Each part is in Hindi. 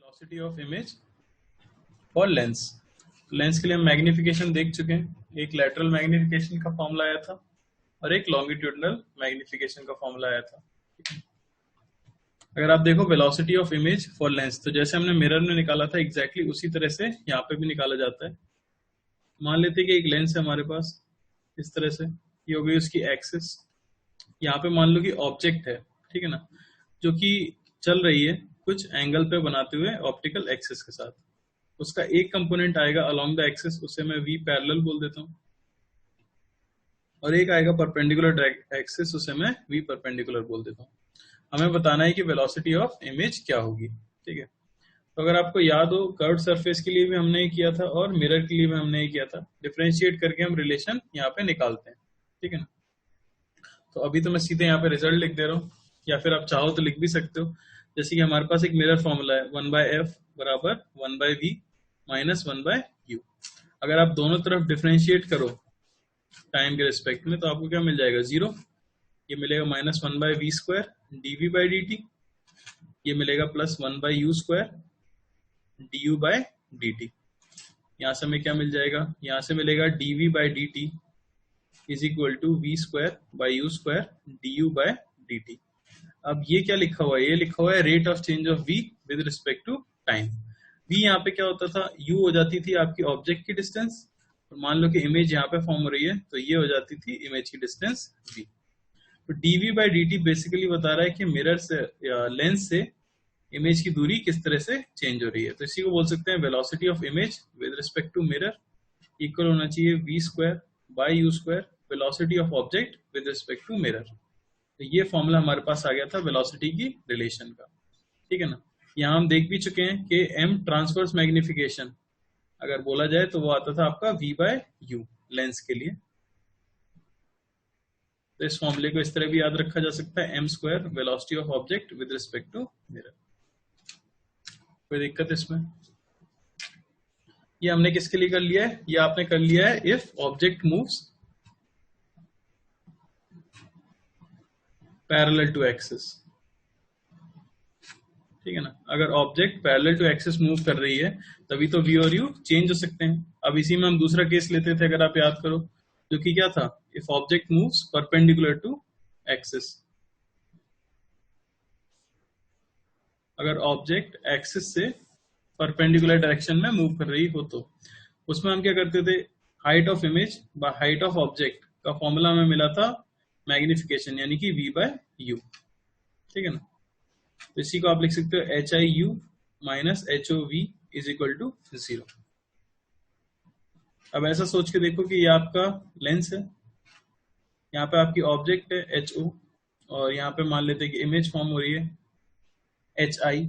वेलोसिटी ऑफ इमेज और लेंस। लेंस के लिए हम मैग्निफिकेशन देख चुके हैं, एक लैटरल मैग्निफिकेशन का फॉर्मूला आया था और एक लॉन्गिट्यूडनल मैग्निफिकेशन का फॉर्मूला आया था। अगर आप देखो velocity of image for Lenz, तो जैसे हमने मिरर में निकाला था एग्जैक्टली उसी तरह से यहाँ पे भी निकाला जाता है। मान लेते हैं कि एक लेंस है हमारे पास इस तरह से, ये हो गई उसकी एक्सिस। यहाँ पे मान लो कि ऑब्जेक्ट है, ठीक है ना, जो कि चल रही है कुछ एंगल पे बनाते हुए ऑप्टिकल एक्सिस के साथ। उसका एक कंपोनेंट आएगा अलोंग द एक्सिस, उसे मैं वी पैरेलल बोल देता हूँ, और एक आएगा परपेंडिकुलर एक्सिस, उसे मैं वी परपेंडिकुलर बोल देता हूँ। हमें बताना है कि वेलोसिटी ऑफ इमेज क्या होगी, ठीक है। तो अगर आपको याद हो, कर्व सरफेस के लिए भी हमने ये किया था और मिरर के लिए भी हमने ये किया था। डिफरेंशिएट करके हम रिलेशन यहाँ पे निकालते हैं, ठीक है ना। तो अभी तो मैं सीधे यहाँ पे रिजल्ट लिख दे रहा हूँ, या फिर आप चाहो तो लिख भी सकते हो। जैसे कि हमारे पास एक मिरर फॉर्मूला है 1/f बराबर 1/v माइनस 1/u। अगर आप दोनों तरफ डिफरेंशिएट करो टाइम के रिस्पेक्ट में, तो आपको क्या मिल जाएगा, 0। ये मिलेगा माइनस 1/v स्क्वायर dv/dt, ये मिलेगा प्लस 1/u स्क्वायर du/dt। यहाँ से हमें क्या मिल जाएगा, यहाँ से मिलेगा dv/dt is equal to v square by u square du/dt। अब ये क्या लिखा हुआ है, ये लिखा हुआ है rate of change of v with respect to time. v यहाँ पे क्या होता था, u हो जाती थी आपकी ऑब्जेक्ट की डिस्टेंस, और मान लो कि इमेज यहाँ पे फॉर्म हो रही है, तो ये हो जाती थी इमेज की डिस्टेंस v। तो dv/dt बेसिकली बता रहा है कि मिरर से या लेंस से इमेज की दूरी किस तरह से चेंज हो रही है। तो इसी को बोल सकते हैं velocity of image with respect to mirror equal होना चाहिए v square by u square velocity of object with respect to mirror. तो ये फॉर्मूला हमारे पास आ गया था वेलोसिटी की रिलेशन का, ठीक है ना। यहाँ हम देख भी चुके हैं कि m ट्रांसवर्स मैग्निफिकेशन अगर बोला जाए तो वो आता था आपका v/u लेंस के लिए। तो इस फॉर्मूले को इस तरह भी याद रखा जा सकता है, m square velocity of object with respect to mirror. कोई दिक्कत इसमें? ये हमने किसके लिए कर लिया है, ये आपने कर लिया है if object moves parallel to axis, ठीक है ना। अगर object parallel to axis move कर रही है तभी तो v और u चेंज हो सकते हैं। अब इसी में हम दूसरा केस लेते थे, अगर आप याद करो, जो कि क्या था, if object moves perpendicular to axis. अगर ऑब्जेक्ट एक्सिस से परपेंडिकुलर डायरेक्शन में मूव कर रही हो तो उसमें हम क्या करते थे, height of image by height of object का फॉर्मूला हमें मिला था मैग्निफिकेशन, यानी कि v/u, ठीक है ना। तो इसी को आप लिख सकते हो HIU minus HOV is equal to 0। अब ऐसा सोच के देखो कि ये आपका लेंस है, यहाँ पे आपकी ऑब्जेक्ट है HO, और यहाँ पे मान लेते हैं कि इमेज फॉर्म हो रही है HI,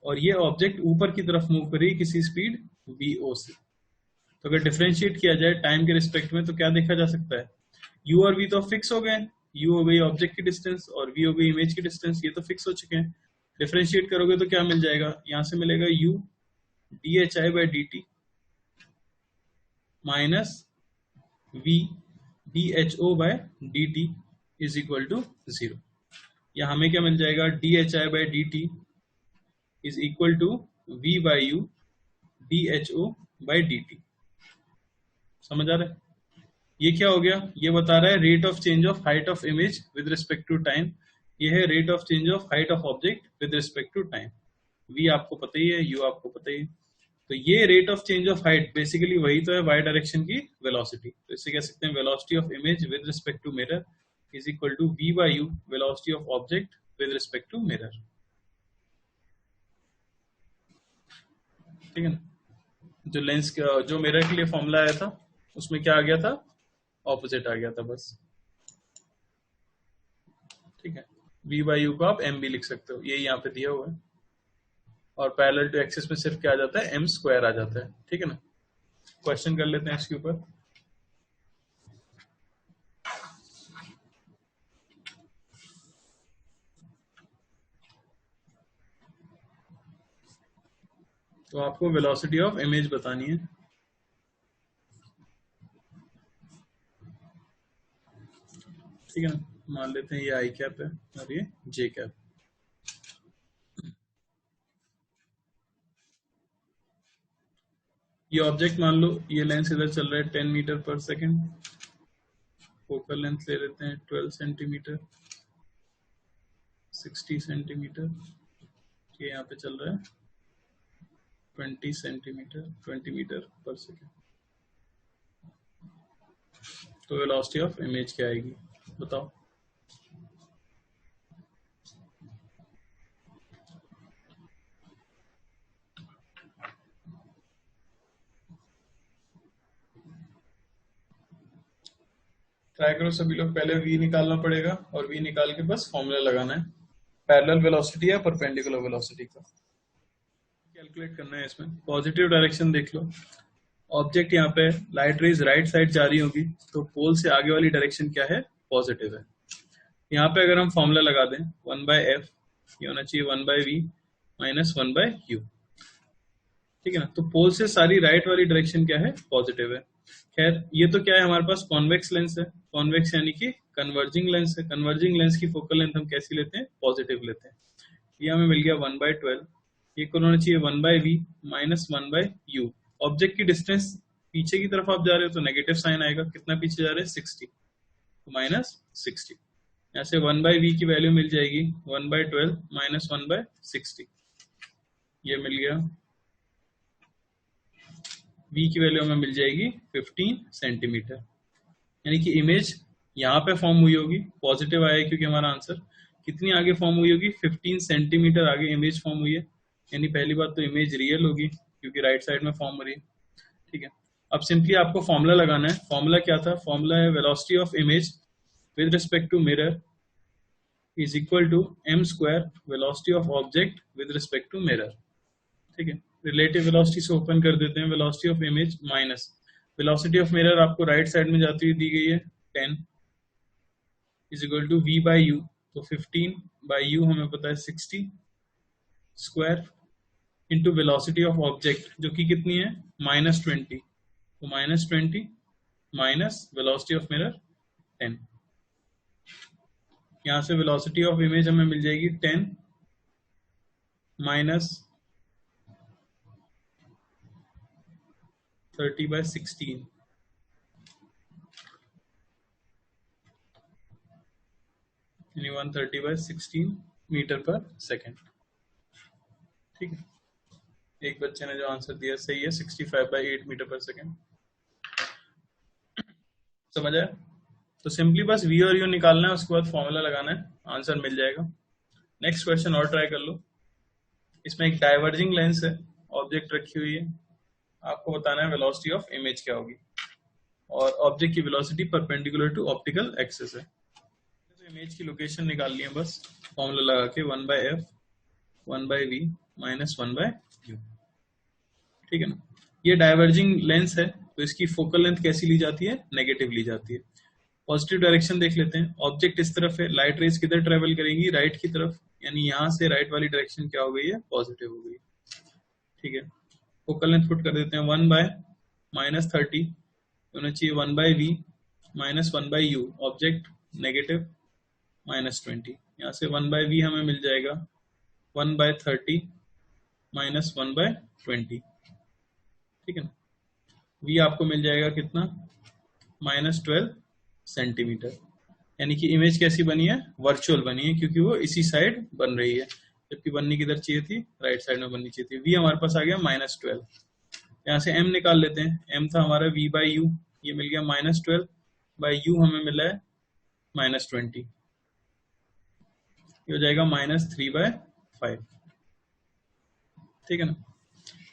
और ये ऑब्जेक्ट ऊपर की तरफ मूव कर रही है किसी स्पीड VO से। तो अगर डिफरेंशिएट किया जाए टाइम के रिस्पेक्ट में तो क्या देखा जा सकता है, U और V तो फिक्स हो गए, U हो गई ऑब्जेक्ट की डिस्टेंस और V हो गई इमेज की डिस्टेंस, ये तो फिक्स हो चुके हैं। डिफरेंशिएट करोगे तो क्या मिल जाएगा, यहाँ से मिलेगा U dhi/dt minus V dho/dt is equal to 0। या हमें क्या मिल जाएगा, dhi/dt is equal to v/u dho/dt। समझ आ रहा है? ये क्या हो गया, ये बता रहा है rate of change of height of image with respect to time. ये है rate of change of height of object with respect to time. v आपको पता ही है, u आपको पता ही है। तो ये rate of change of height basically वही तो है वाई डायरेक्शन की वेलोसिटी। तो इससे कह सकते हैं velocity of image with respect to mirror is equal to v/u velocity of object with respect to mirror, ठीक है ना। जो लेंस जो मिरर के लिए फॉर्मूला आया था उसमें क्या आ गया था, ऑपोजिट आ गया था बस, ठीक है। v/u को आप m भी लिख सकते हो, ये यहाँ पे दिया हुआ है, और पैरेलल टू एक्सिस में सिर्फ क्या आ जाता है, m स्क्वायर आ जाता है, ठीक है ना। क्वेश्चन कर लेते हैं इसके ऊपर। तो आपको वेलोसिटी ऑफ इमेज बतानी है, ठीक है ना। मान लेते हैं ये आई कैप है और ये जे कैप। ये ऑब्जेक्ट मान लो, ये लेंस इधर चल रहा है 10 मीटर पर सेकेंड, फोकल लेंथ ले लेते हैं 12 सेंटीमीटर, 60 सेंटीमीटर, ये यहाँ पे चल रहा है 20 सेंटीमीटर, 20 मीटर पर सेकेंड। तो वेलोसिटी ऑफ इमेज क्या आएगी बताओ? ट्राई करो सभी लोग, पहले v निकालना पड़ेगा और v निकाल के बस फॉर्मूला लगाना है। पैरेलल वेलोसिटी है परपेंडिकुलर वेलोसिटी का कैलकुलेट करना है। इसमें पॉजिटिव डायरेक्शन देख लो, ऑब्जेक्ट यहाँ पे लाइट रेज राइट साइड जा रही होगी, तो पोल से आगे वाली डायरेक्शन क्या है? पॉजिटिव है। यहाँ पे अगर हम फॉर्मूला लगा दें 1/f, ये होना चाहिए 1/v माइनस 1/u, ठीक है ना। तो पोल से सारी राइट वाली डायरेक्शन क्या है? पॉजिटिव है। खैर ये तो क्या है, हमारे पास कॉन्वेक्स लेंस है, कॉन्वेक्स यानी कि कन्वर्जिंग लेंस है। कन्वर्जिंग लेंस की फोकल लेंथ हम कैसी लेते हैं? पॉजिटिव लेते हैं। ये हमें मिल गया 1/12, ये को होना चाहिए 1/v माइनस 1/u। ऑब्जेक्ट की डिस्टेंस पीछे की तरफ आप जा रहे हो तो नेगेटिव साइन आएगा, कितना पीछे जा रहे हैं? 60, तो माइनस 60। यहाँ से 1/v की वैल्यू मिल जाएगी 1/12 माइनस 1/60, ये मिल गया। v की वैल्यू हमें मिल जाएगी 15 सेंटीमीटर, यानी कि इमेज यहाँ पे फॉर्म हुई होगी, पॉजिटिव आया क्योंकि हमारा आंसर कितनी आगे फॉर्म हुई होगी? 15 सेंटीमीटर आगे इमेज फॉर्म हुई है, यानी पहली बात तो इमेज रियल होगी क्योंकि राइट साइड में फॉर्म हो रही है, ठीक है। अब सिंपली आपको फॉर्मूला लगाना है। फॉर्मूला क्या था? फॉर्मूला है velocity of image with respect to mirror is equal to m square velocity of object with respect to mirror, ठीक है। रिलेटिव वेलोसिटी से ओपन कर देते हैं, velocity of image minus velocity of mirror आपको राइट साइड में जाती हुई दी गई है 10 is equal to v by u, तो 15 बाई यू हमें पता है 60 square into velocity of object जो कि कितनी है? -20, तो -20 माइनस वेलोसिटी ऑफ मिरर 10। यहाँ से वेलोसिटी ऑफ इमेज हमें मिल जाएगी 10 माइनस 30/16, यानी 130/16 मीटर पर सेकेंड, ठीक है। एक बच्चे ने जो आंसर दिया सही है, 65/8 मीटर पर सेकेंड। समझ आया? तो सिंपली बस v और u निकालना है, उसके बाद फॉर्मूला लगाना है, आंसर मिल जाएगा। नेक्स्ट क्वेश्चन और ट्राई कर लो। इसमें एक डाइवर्जिंग लेंस है, ऑब्जेक्ट रखी हुई है, आपको बताना है वेलोसिटी ऑफ इमेज क्या होगी, और ऑब्जेक्ट की velocity perpendicular to optical axis है। तो इमेज की लोकेशन निकालनी है बस, फॉर्मूला लगा के 1/f 1/v माइनस 1/u, ठीक है ना। ये डाइवर्जिंग लेंस है, तो इसकी फोकल लेंथ कैसी ली जाती है? नेगेटिव ली जाती है। पॉजिटिव डायरेक्शन देख लेते हैं, ऑब्जेक्ट इस तरफ है, लाइट रेज किधर ट्रेवल करेंगी? राइट की तरफ, यानी यहाँ से राइट वाली डायरेक्शन क्या हो गई है? पॉजिटिव हो गई, ठीक है। फोकल लेंथ पुट कर देते हैं 1/-30 होना चाहिए 1/v minus 1/u, object negative -20, यहाँ से 1/v हमें मिल जाएगा 1/30 माइनस 1/20, ठीक है ना। v आपको मिल जाएगा कितना? -12 सेंटीमीटर, यानी कि इमेज कैसी बनी है? वर्चुअल बनी है, क्योंकि वो इसी साइड बन रही है, जबकि बननी किधर चाहिए थी? राइट साइड में बननी चाहिए थी। v हमारे पास आ गया -12, यहाँ से m निकाल लेते हैं, m था हमारा v बाई यू, ये मिल गया -12 बाई यू हमें मिला है -20, ये हो जाएगा -3/5, ठीक है ना।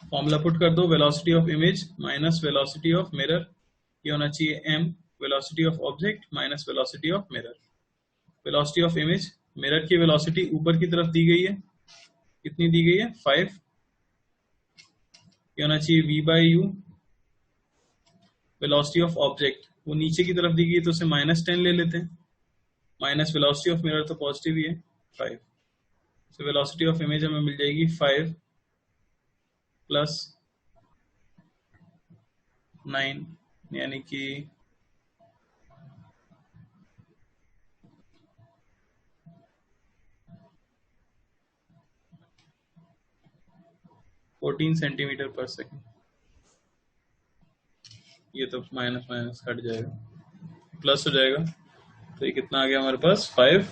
फॉर्मूला पुट कर दो, velocity of image minus velocity of mirror, ये होना चाहिए m velocity of object minus velocity of mirror. Velocity of image, mirror की वेलोसिटी ऊपर की तरफ दी गई है, कितनी दी गई है? 5, ये होना चाहिए v by you. Velocity of object वो नीचे की तरफ दी गई है, तो उसे -10 ले लेते हैं, माइनस वेलोसिटी ऑफ मिरर तो पॉजिटिव ही है 5, तो वेलोसिटी ऑफ इमेज हमें मिल जाएगी 5 प्लस 9, यानी कि 14 सेंटीमीटर पर सेकेंड। ये तो माइनस माइनस कट जाएगा, प्लस हो जाएगा, तो ये कितना आ गया हमारे पास 5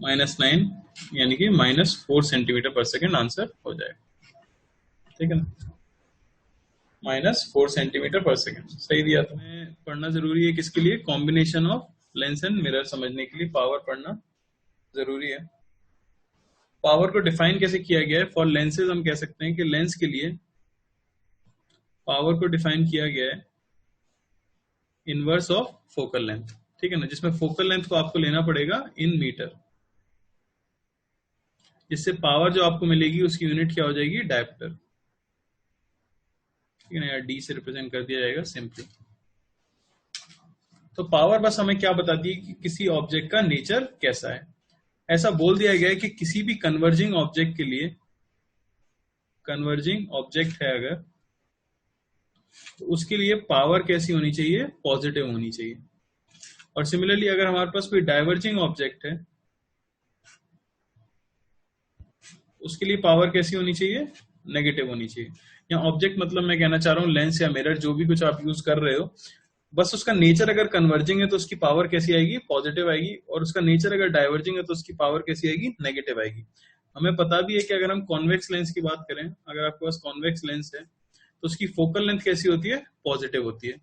माइनस 9 यानी कि -4 सेंटीमीटर पर सेकेंड आंसर हो जाएगा, ठीक है ना, -4 सेंटीमीटर पर सेकेंड सही दिया। तो पढ़ना जरूरी है किसके लिए, combination of lens and mirror समझने के लिए पावर पढ़ना जरूरी है। पावर को डिफाइन कैसे किया गया है, फॉर लेंसेज हम कह सकते हैं कि लेंस के लिए पावर को डिफाइन किया गया है इनवर्स ऑफ फोकल लेंथ, ठीक है ना, जिसमें फोकल लेंथ को आपको लेना पड़ेगा इन मीटर, जिससे पावर जो आपको मिलेगी उसकी यूनिट क्या हो जाएगी, डायप्टर, ठीक है ना, या डी से रिप्रेजेंट कर दिया जाएगा सिंपली। तो पावर बस हमें क्या बताती है कि किसी ऑब्जेक्ट का नेचर कैसा है। ऐसा बोल दिया गया है कि किसी भी कन्वर्जिंग ऑब्जेक्ट के लिए, कन्वर्जिंग ऑब्जेक्ट है अगर, तो उसके लिए पावर कैसी होनी चाहिए, पॉजिटिव होनी चाहिए। और सिमिलरली अगर हमारे पास कोई डाइवर्जिंग ऑब्जेक्ट है, उसके लिए पावर कैसी होनी चाहिए, नेगेटिव होनी चाहिए। या ऑब्जेक्ट मतलब मैं कहना चाह रहा हूं लेंस या मिरर, जो भी कुछ आप यूज कर रहे हो, बस उसका नेचर अगर कन्वर्जिंग है तो उसकी पावर कैसी आएगी, पॉजिटिव आएगी, और उसका नेचर अगर डाइवर्जिंग है तो उसकी पावर कैसी आएगी, नेगेटिव आएगी। हमें पता भी है कि अगर हम कॉन्वेक्स लेंस की बात करें, अगर आपके पास कॉन्वेक्स लेंस है तो उसकी फोकल लेंथ कैसी होती है, पॉजिटिव होती है,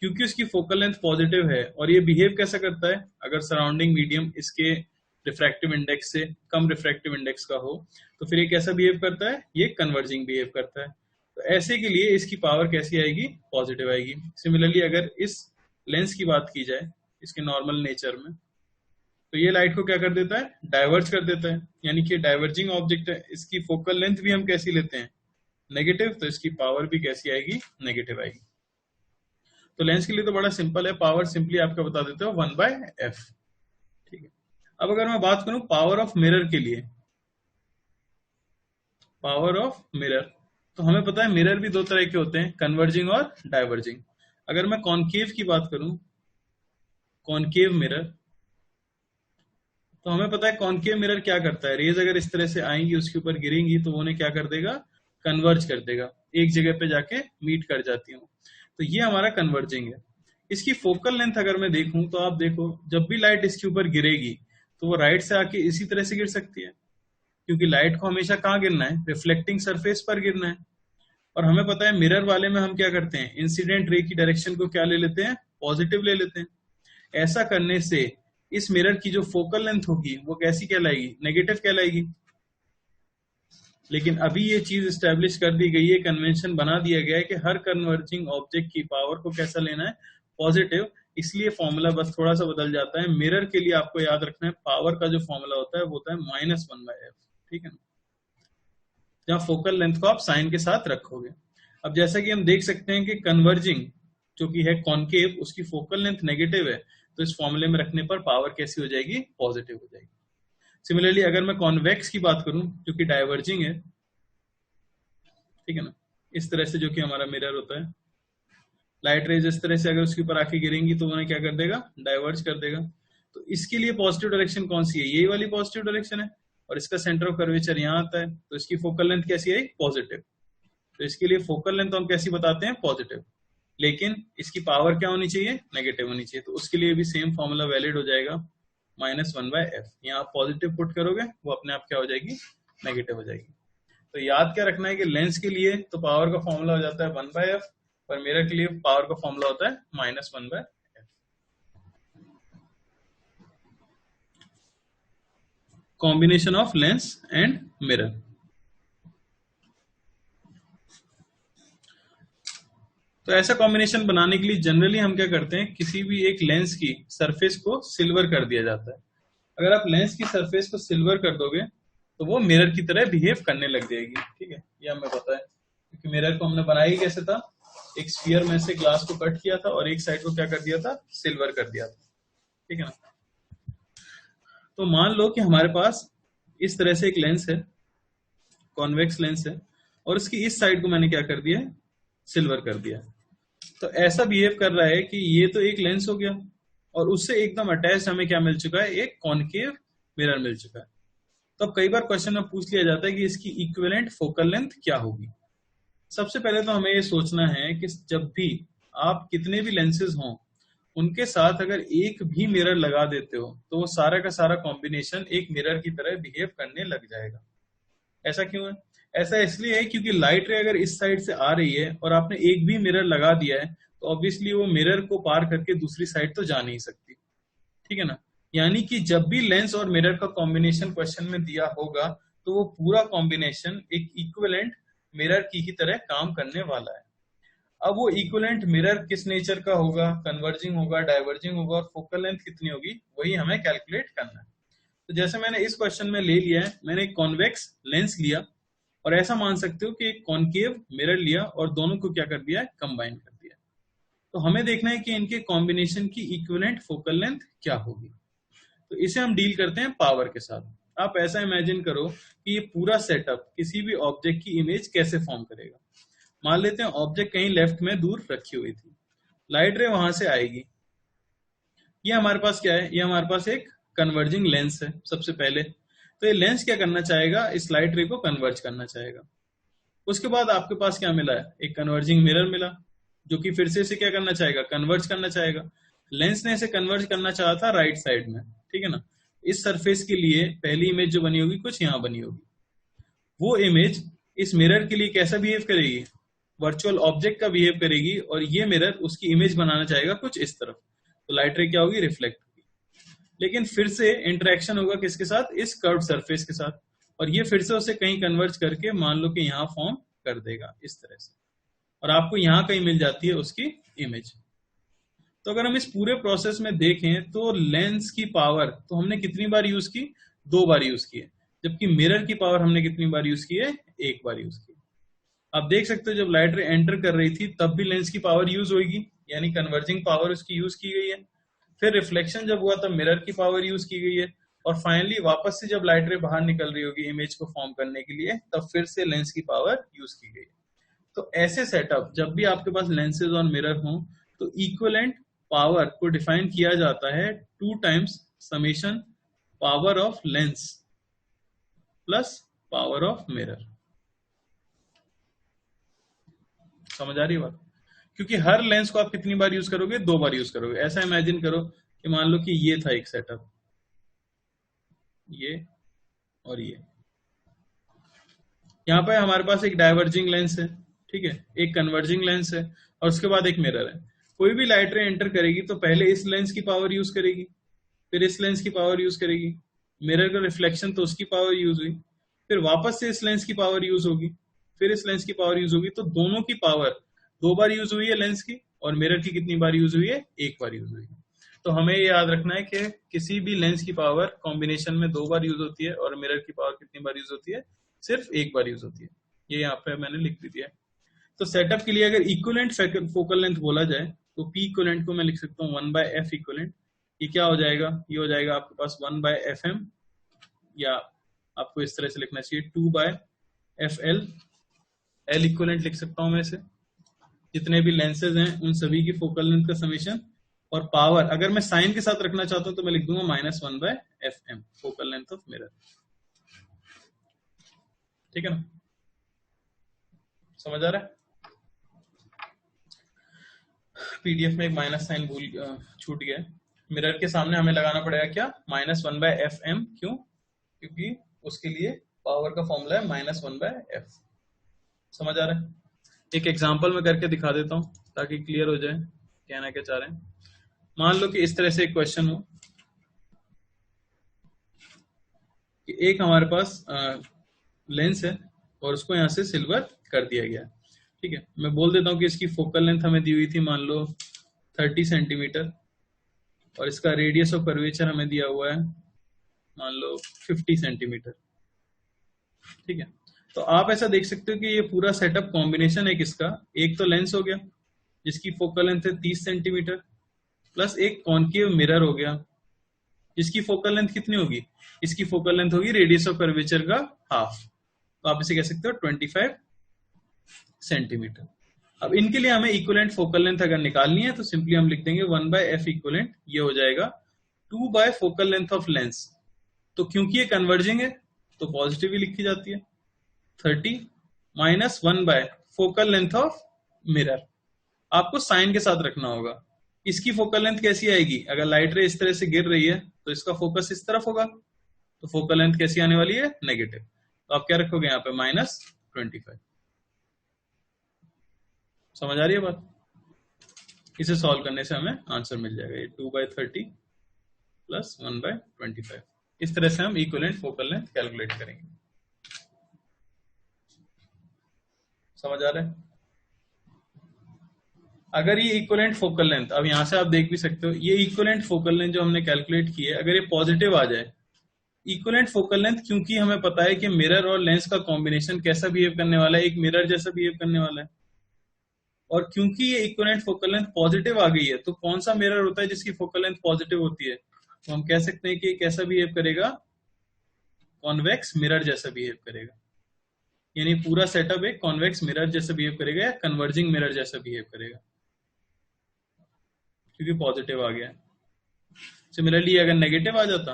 क्योंकि उसकी फोकल लेंथ पॉजिटिव है। और ये बिहेव कैसा करता है, अगर सराउंडिंग मीडियम इसके रिफ्रैक्टिव इंडेक्स से कम रिफ्रैक्टिव इंडेक्स का हो तो फिर ये कैसा बिहेव करता है, ये कन्वर्जिंग बिहेव करता है। तो ऐसे के लिए इसकी पावर कैसी आएगी, पॉजिटिव आएगी। सिमिलरली अगर इस लेंस की बात की जाए इसके नॉर्मल नेचर में, तो ये लाइट को क्या कर देता है, डाइवर्ज कर देता है, यानी कि डाइवर्जिंग ऑब्जेक्ट है, इसकी फोकल लेंथ भी हम कैसी लेते हैं, नेगेटिव, तो इसकी पावर भी कैसी आएगी, नेगेटिव आएगी। तो लेंस के लिए तो बड़ा सिंपल है, पावर सिंपली आपका बता देते हो 1/f, ठीक है। अब अगर मैं बात करूं पावर ऑफ मिरर के लिए, पावर ऑफ मिरर, तो हमें पता है मिरर भी दो तरह के होते हैं, कन्वर्जिंग और डाइवर्जिंग। अगर मैं कॉनकेव की बात करूं, कॉनकेव मिरर, तो हमें पता है कॉनकेव मिरर क्या करता है, रेज अगर इस तरह से आएंगी उसके ऊपर गिरेंगी तो वो उन्हें क्या कर देगा, कन्वर्ज कर देगा, एक जगह पे जाके मीट कर जाती हूँ, तो ये हमारा कन्वर्जिंग है। इसकी फोकल लेंथ अगर मैं देखूं तो आप देखो जब भी लाइट इसके ऊपर गिरेगी तो वो राइट से आके इसी तरह से गिर सकती है, क्योंकि लाइट को हमेशा कहाँ गिरना है, रिफ्लेक्टिंग सरफेस पर गिरना है। और हमें पता है मिरर वाले में हम क्या करते हैं, इंसिडेंट रे की डायरेक्शन को क्या ले लेते हैं, पॉजिटिव ले लेते हैं। ऐसा करने से इस मिरर की जो फोकल लेंथ होगी वो कैसी कहलाएगी, नेगेटिव कहलाएगी। लेकिन अभी ये चीज स्टैब्लिश कर दी गई है, कन्वेंशन बना दिया गया है कि हर कन्वर्जिंग ऑब्जेक्ट की पावर को कैसा लेना है, पॉजिटिव। इसलिए फॉर्मूला बस थोड़ा सा बदल जाता है। मिरर के लिए आपको याद रखना है पावर का जो फॉर्मूला होता है वो होता है -1/f, ठीक है ना, जहां फोकल लेंथ को आप साइन के साथ रखोगे। अब जैसा कि हम देख सकते हैं कि कन्वर्जिंग जो कि है कॉनकेव, उसकी फोकल लेंथ नेगेटिव है, तो इस फॉर्मूले में रखने पर पावर कैसी हो जाएगी, पॉजिटिव हो जाएगी। सिमिलरली अगर मैं कॉन्वेक्स की बात करूं जो कि डाइवर्जिंग है, ठीक है ना, इस तरह से जो कि हमारा मिरर होता है, लाइट रेज इस तरह से अगर उसके ऊपर आके गिरेंगी तो उन्हें क्या कर देगा, डाइवर्ज कर देगा। तो इसके लिए पॉजिटिव डायरेक्शन कौन सी है, यही वाली पॉजिटिव डायरेक्शन है, और इसका सेंटर ऑफ कर्वेचर यहाँ आता है, तो इसकी फोकल लेंथ कैसी है, पॉजिटिव। तो इसके लिए फोकल लेंथ हम कैसी बताते हैं, पॉजिटिव, लेकिन इसकी पावर क्या होनी चाहिए, नेगेटिव होनी चाहिए। तो उसके लिए भी सेम फॉर्मूला वैलिड हो जाएगा, -1/f। यहाँ आप पॉजिटिव पुट करोगे वो अपने आप क्या हो जाएगी, नेगेटिव हो जाएगी। तो याद क्या रखना है कि लेंस के लिए तो पावर का फॉर्मूला हो जाता है 1/f, पर मिरर के लिए पावर का फॉर्मूला होता है -1/f। Combination of lens and mirror. तो ऐसा कॉम्बिनेशन बनाने के लिए जनरली हम क्या करते हैं, किसी भी एक लेंस की सरफेस को सिल्वर कर दिया जाता है। अगर आप लेंस की सरफेस को सिल्वर कर दोगे तो वो मिरर की तरह बिहेव करने लग जाएगी, ठीक है, ये हमें पता है, क्योंकि मिरर को हमने बनाया कैसे था, एक स्फीयर में से ग्लास को कट किया था और एक साइड को क्या कर दिया था, सिल्वर कर दिया था, ठीक है ना। तो मान लो कि हमारे पास इस तरह से एक लेंस है, कॉन्वेक्स लेंस है, और इसकी इस साइड को मैंने क्या कर दिया, सिल्वर कर दिया। तो ऐसा बिहेव कर रहा है कि ये तो एक लेंस हो गया और उससे एकदम अटैच हमें क्या मिल चुका है, एक कॉनकेव मिरर मिल चुका है। तो अब कई बार क्वेश्चन में पूछ लिया जाता है कि इसकी इक्विवेलेंट फोकल लेंथ क्या होगी। सबसे पहले तो हमें ये सोचना है कि जब भी आप कितने भी लेंसेज हों उनके साथ अगर एक भी मिरर लगा देते हो तो वो सारा का सारा कॉम्बिनेशन एक मिरर की तरह बिहेव करने लग जाएगा। ऐसा क्यों है? ऐसा इसलिए है क्योंकि लाइट रे अगर इस साइड से आ रही है और आपने एक भी मिरर लगा दिया है तो ऑब्वियसली वो मिरर को पार करके दूसरी साइड तो जा नहीं सकती, ठीक है ना। यानी कि जब भी लेंस और मिरर का कॉम्बिनेशन क्वेश्चन में दिया होगा तो वो पूरा कॉम्बिनेशन एक इक्विवेलेंट मिरर की ही तरह काम करने वाला है। अब वो इक्विवेलेंट मिरर किस नेचर का होगा, कन्वर्जिंग होगा, डाइवर्जिंग होगा और फोकल लेंथ कितनी होगी, वही हमें कैलकुलेट करना है। तो जैसे मैंने इस क्वेश्चन में ले लिया है, मैंने एक कॉन्वेक्स लेंस लिया और ऐसा मान सकते हो कि एक कॉनकेव मिरर लिया और दोनों को क्या कर दिया है, कंबाइन कर दिया। तो हमें देखना है कि इनके कॉम्बिनेशन की इक्विवेलेंट फोकल लेंथ क्या होगी। तो इसे हम डील करते हैं पावर के साथ। आप ऐसा इमेजिन करो कि ये पूरा सेटअप किसी भी ऑब्जेक्ट की इमेज कैसे फॉर्म करेगा। मान लेते हैं ऑब्जेक्ट कहीं लेफ्ट में दूर रखी हुई थी, लाइट रे वहां से आएगी। ये हमारे पास क्या है, ये हमारे पास एक कन्वर्जिंग लेंस है सबसे पहले। तो ये लेंस क्या करना चाहेगा, इस लाइट रे को कन्वर्ज करना चाहेगा। उसके बाद आपके पास क्या मिला है, एक कन्वर्जिंग मिरर मिला जो कि फिर से इसे क्या करना चाहेगा, कन्वर्ज करना चाहेगा। लेंस ने इसे कन्वर्ज करना चाहा था राइट साइड में, ठीक है ना। इस सरफेस के लिए पहली इमेज जो बनी होगी कुछ यहां बनी होगी। वो इमेज इस मिरर के लिए कैसा बिहेव करेगी, वर्चुअल ऑब्जेक्ट का बिहेव करेगी और ये मिरर उसकी इमेज बनाना चाहेगा कुछ इस तरफ। तो लाइट रे क्या होगी, रिफ्लेक्ट होगी। लेकिन फिर से इंटरेक्शन होगा किसके साथ, इस कर्व सरफेस के साथ, और ये फिर से उसे कहीं कन्वर्ज करके मान लो कि यहां फॉर्म कर देगा इस तरह से, और आपको यहां कहीं मिल जाती है उसकी इमेज। तो अगर हम इस पूरे प्रोसेस में देखें तो लेंस की पावर तो हमने कितनी बार यूज की, 2 बार यूज की है, जबकि मिरर की पावर हमने कितनी बार यूज की है, 1 बार यूज की। आप देख सकते हो जब लाइट रे एंटर कर रही थी तब भी लेंस की पावर यूज होगी, यानी कन्वर्जिंग पावर उसकी यूज की गई है। फिर रिफ्लेक्शन जब हुआ तब मिरर की पावर यूज की गई है, और फाइनली वापस से जब लाइट रे बाहर निकल रही होगी इमेज को फॉर्म करने के लिए तब फिर से लेंस की पावर यूज की गई है। तो ऐसे सेटअप जब भी आपके पास लेंसेज और मिरर हों तो इक्विवेलेंट पावर को डिफाइन किया जाता है 2 times summation power of lens plus power of mirror. समझ आ रही है बात? क्योंकि हर लेंस को आप कितनी बार यूज करोगे, 2 बार यूज करोगे। ऐसा इमेजिन करो कि मान लो कि ये था एक सेटअप, ये और ये, यहाँ पे हमारे पास एक डाइवर्जिंग लेंस है, ठीक है, एक कन्वर्जिंग लेंस है और उसके बाद एक मिरर है। कोई भी लाइट रे एंटर करेगी तो पहले इस लेंस की पावर यूज करेगी, फिर इस लेंस की पावर यूज करेगी, मिरर का रिफ्लेक्शन तो उसकी पावर यूज हुई, फिर वापस से इस लेंस की पावर यूज होगी, फिर इस लेंस की पावर यूज होगी। तो दोनों की पावर 2 बार यूज हुई है लेंस की, और मिरर की कितनी बार यूज हुई है, 1 बार यूज हुई है। तो हमें ये याद रखना है कि किसी भी लेंस की पावर कॉम्बिनेशन में 2 बार यूज होती है और मिरर की पावर कितनी बार यूज होती है, सिर्फ 1 बार यूज होती है। ये यहाँ पे मैंने लिख भी दिया है। तो सेटअप के लिए अगर इक्विवेलेंट फोकल लेंथ बोला जाए तो पी इक्विवेलेंट को मैं लिख सकता हूँ 1/f इक्विवेलेंट। ये क्या हो जाएगा, ये हो जाएगा आपके पास 1/fm, या आपको इस तरह से लिखना चाहिए 2/fl। एल इक्विवेलेंट लिख सकता हूं मैं इसे, जितने भी लेंसेज हैं उन सभी की फोकल लेंथ का समेशन, और पावर अगर मैं साइन के साथ रखना चाहता हूं तो मैं लिख दूंगा -1/fm focal length of mirror. ठीक है ना, समझ आ रहा है? पीडीएफ में एक माइनस साइन भूल छूट गया है। मिरर के सामने हमें लगाना पड़ेगा क्या, -1/fm। क्यों? क्योंकि उसके लिए पावर का फॉर्मूला है -1/f। समझ आ रहा है? एक एग्जांपल में करके दिखा देता हूं ताकि क्लियर हो जाए कहना क्या चाह रहे हैं। मान लो कि इस तरह से एक क्वेश्चन हो कि एक हमारे पास लेंस है और उसको यहां से सिल्वर कर दिया गया है, ठीक है। मैं बोल देता हूं कि इसकी फोकल लेंथ हमें दी हुई थी मान लो 30 सेंटीमीटर, और इसका रेडियस ऑफ कर्वेचर हमें दिया हुआ है मान लो 50 सेंटीमीटर, ठीक है। तो आप ऐसा देख सकते हो कि ये पूरा सेटअप कॉम्बिनेशन है किसका, एक तो लेंस हो गया जिसकी फोकल लेंथ है 30 सेंटीमीटर, प्लस एक कॉनकेव मिरर हो गया जिसकी फोकल लेंथ कितनी होगी, इसकी फोकल लेंथ होगी रेडियस ऑफ कर्वेचर का हाफ, तो आप इसे कह सकते हो 25 सेंटीमीटर। अब इनके लिए हमें इक्विवेलेंट फोकल लेंथ अगर निकालनी है तो सिंपली हम लिख देंगे 1/f इक्विवेलेंट, ये हो जाएगा 2 फोकल लेंथ ऑफ लेंस। तो क्योंकि ये कन्वर्जिंग है तो पॉजिटिव ही लिखी जाती है, 30 -1 फोकल लेंथ ऑफ मिरर। आपको साइन के साथ रखना होगा। इसकी फोकल लेंथ कैसी आएगी? अगर लाइट रे इस तरह से गिर रही है तो इसका फोकस इस तरफ होगा, तो फोकल लेंथ कैसी आने वाली है? नेगेटिव। तो आप क्या रखोगे यहाँ पे? -25। समझ आ रही है बात? इसे सॉल्व करने से हमें आंसर मिल जाएगा, ये 2/30 प्लस 1/25। इस तरह से हम इक्विवेलेंट फोकल लेंथ कैलकुलेट करेंगे। समझ आ रहा है? अगर ये इक्विवेलेंट फोकल लेंथ, अब यहां से आप देख भी सकते हो, ये इक्विवेलेंट फोकल लेंथ जो हमने कैलकुलेट की है, अगर ये पॉजिटिव आ जाए, इक्विवेलेंट फोकल लेंथ, क्योंकि हमें पता है कि मिरर और लेंस का कॉम्बिनेशन कैसा बिहेव करने वाला है, एक मिरर जैसा बिहेव करने वाला है, और क्योंकि ये इक्विवेलेंट फोकल लेंथ पॉजिटिव आ गई है, तो कौन सा मिरर होता है जिसकी फोकल लेंथ पॉजिटिव होती है? तो हम कह सकते हैं कि कैसा बिहेव करेगा? कॉन्वेक्स मिरर जैसा बिहेव करेगा। यानी पूरा सेटअप एक कॉन्वेक्स मिरर जैसा बिहेव करेगा या कन्वर्जिंग मिरर जैसा बिहेव करेगा, क्योंकि पॉजिटिव आ गया। सिमिलरली अगर नेगेटिव आ जाता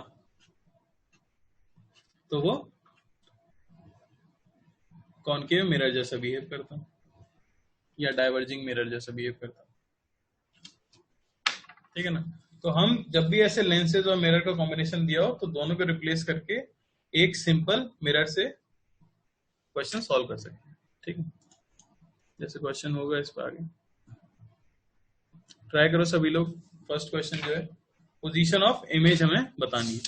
तो वो कॉनकेव मिरर जैसा बिहेव करता या डाइवर्जिंग मिरर जैसा बिहेव करता। ठीक है ना? तो हम जब भी ऐसे लेंसेज और मिरर का कॉम्बिनेशन दिया हो तो दोनों को रिप्लेस करके एक सिंपल मिरर से क्वेश्चन सॉल्व कर सकते हैं। ठीक है, जैसे क्वेश्चन होगा इस पर आगे ट्राई करो सभी लोग। फर्स्ट क्वेश्चन जो है, पोजीशन ऑफ इमेज हमें बतानी है।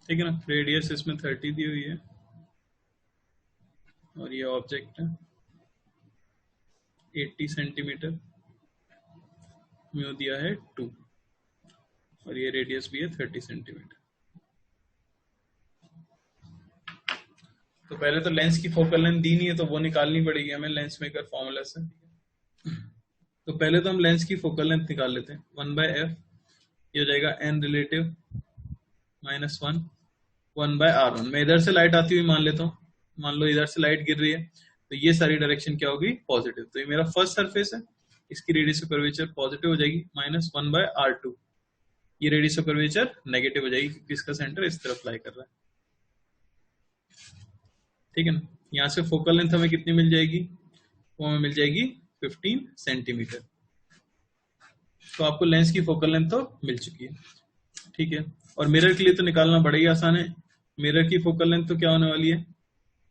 ठीक है ना? रेडियस इसमें 30 दी हुई है और ये ऑब्जेक्ट है 80 सेंटीमीटर, म्यू दिया है 2 और ये रेडियस भी है 30 सेंटीमीटर। तो पहले तो लेंस की फोकल लेंथ दी नहीं है तो वो निकालनी पड़ेगी हमें लेंस मेकर फॉर्मूला से। तो पहले तो हम लेंस की फोकल लेंथ निकाल लेते हैं। 1/f ये हो जाएगा n रिलेटिव -1 1/r1। मैं इधर से लाइट आती हुई मान लेता हूँ, मान लो इधर से लाइट गिर रही है तो ये सारी डायरेक्शन क्या होगी? पॉजिटिव। तो ये मेरा फर्स्ट सरफेस है, इसकी रेडियस ऑफ कर्वेचर पॉजिटिव हो जाएगी, -1/r2। ये रेडियस ऑफ कर्वेचर नेगेटिव हो जाएगी क्योंकि इसका सेंटर इस तरफ लाई कर रहा है। ठीक है ना? यहाँ से फोकल लेंथ हमें कितनी मिल जाएगी? वो हमें मिल जाएगी 15 सेंटीमीटर। तो आपको लेंस की फोकल लेंथ तो मिल चुकी है। ठीक है, और मिरर के लिए तो निकालना बड़ा ही आसान है। मिरर की फोकल लेंथ तो क्या होने वाली है?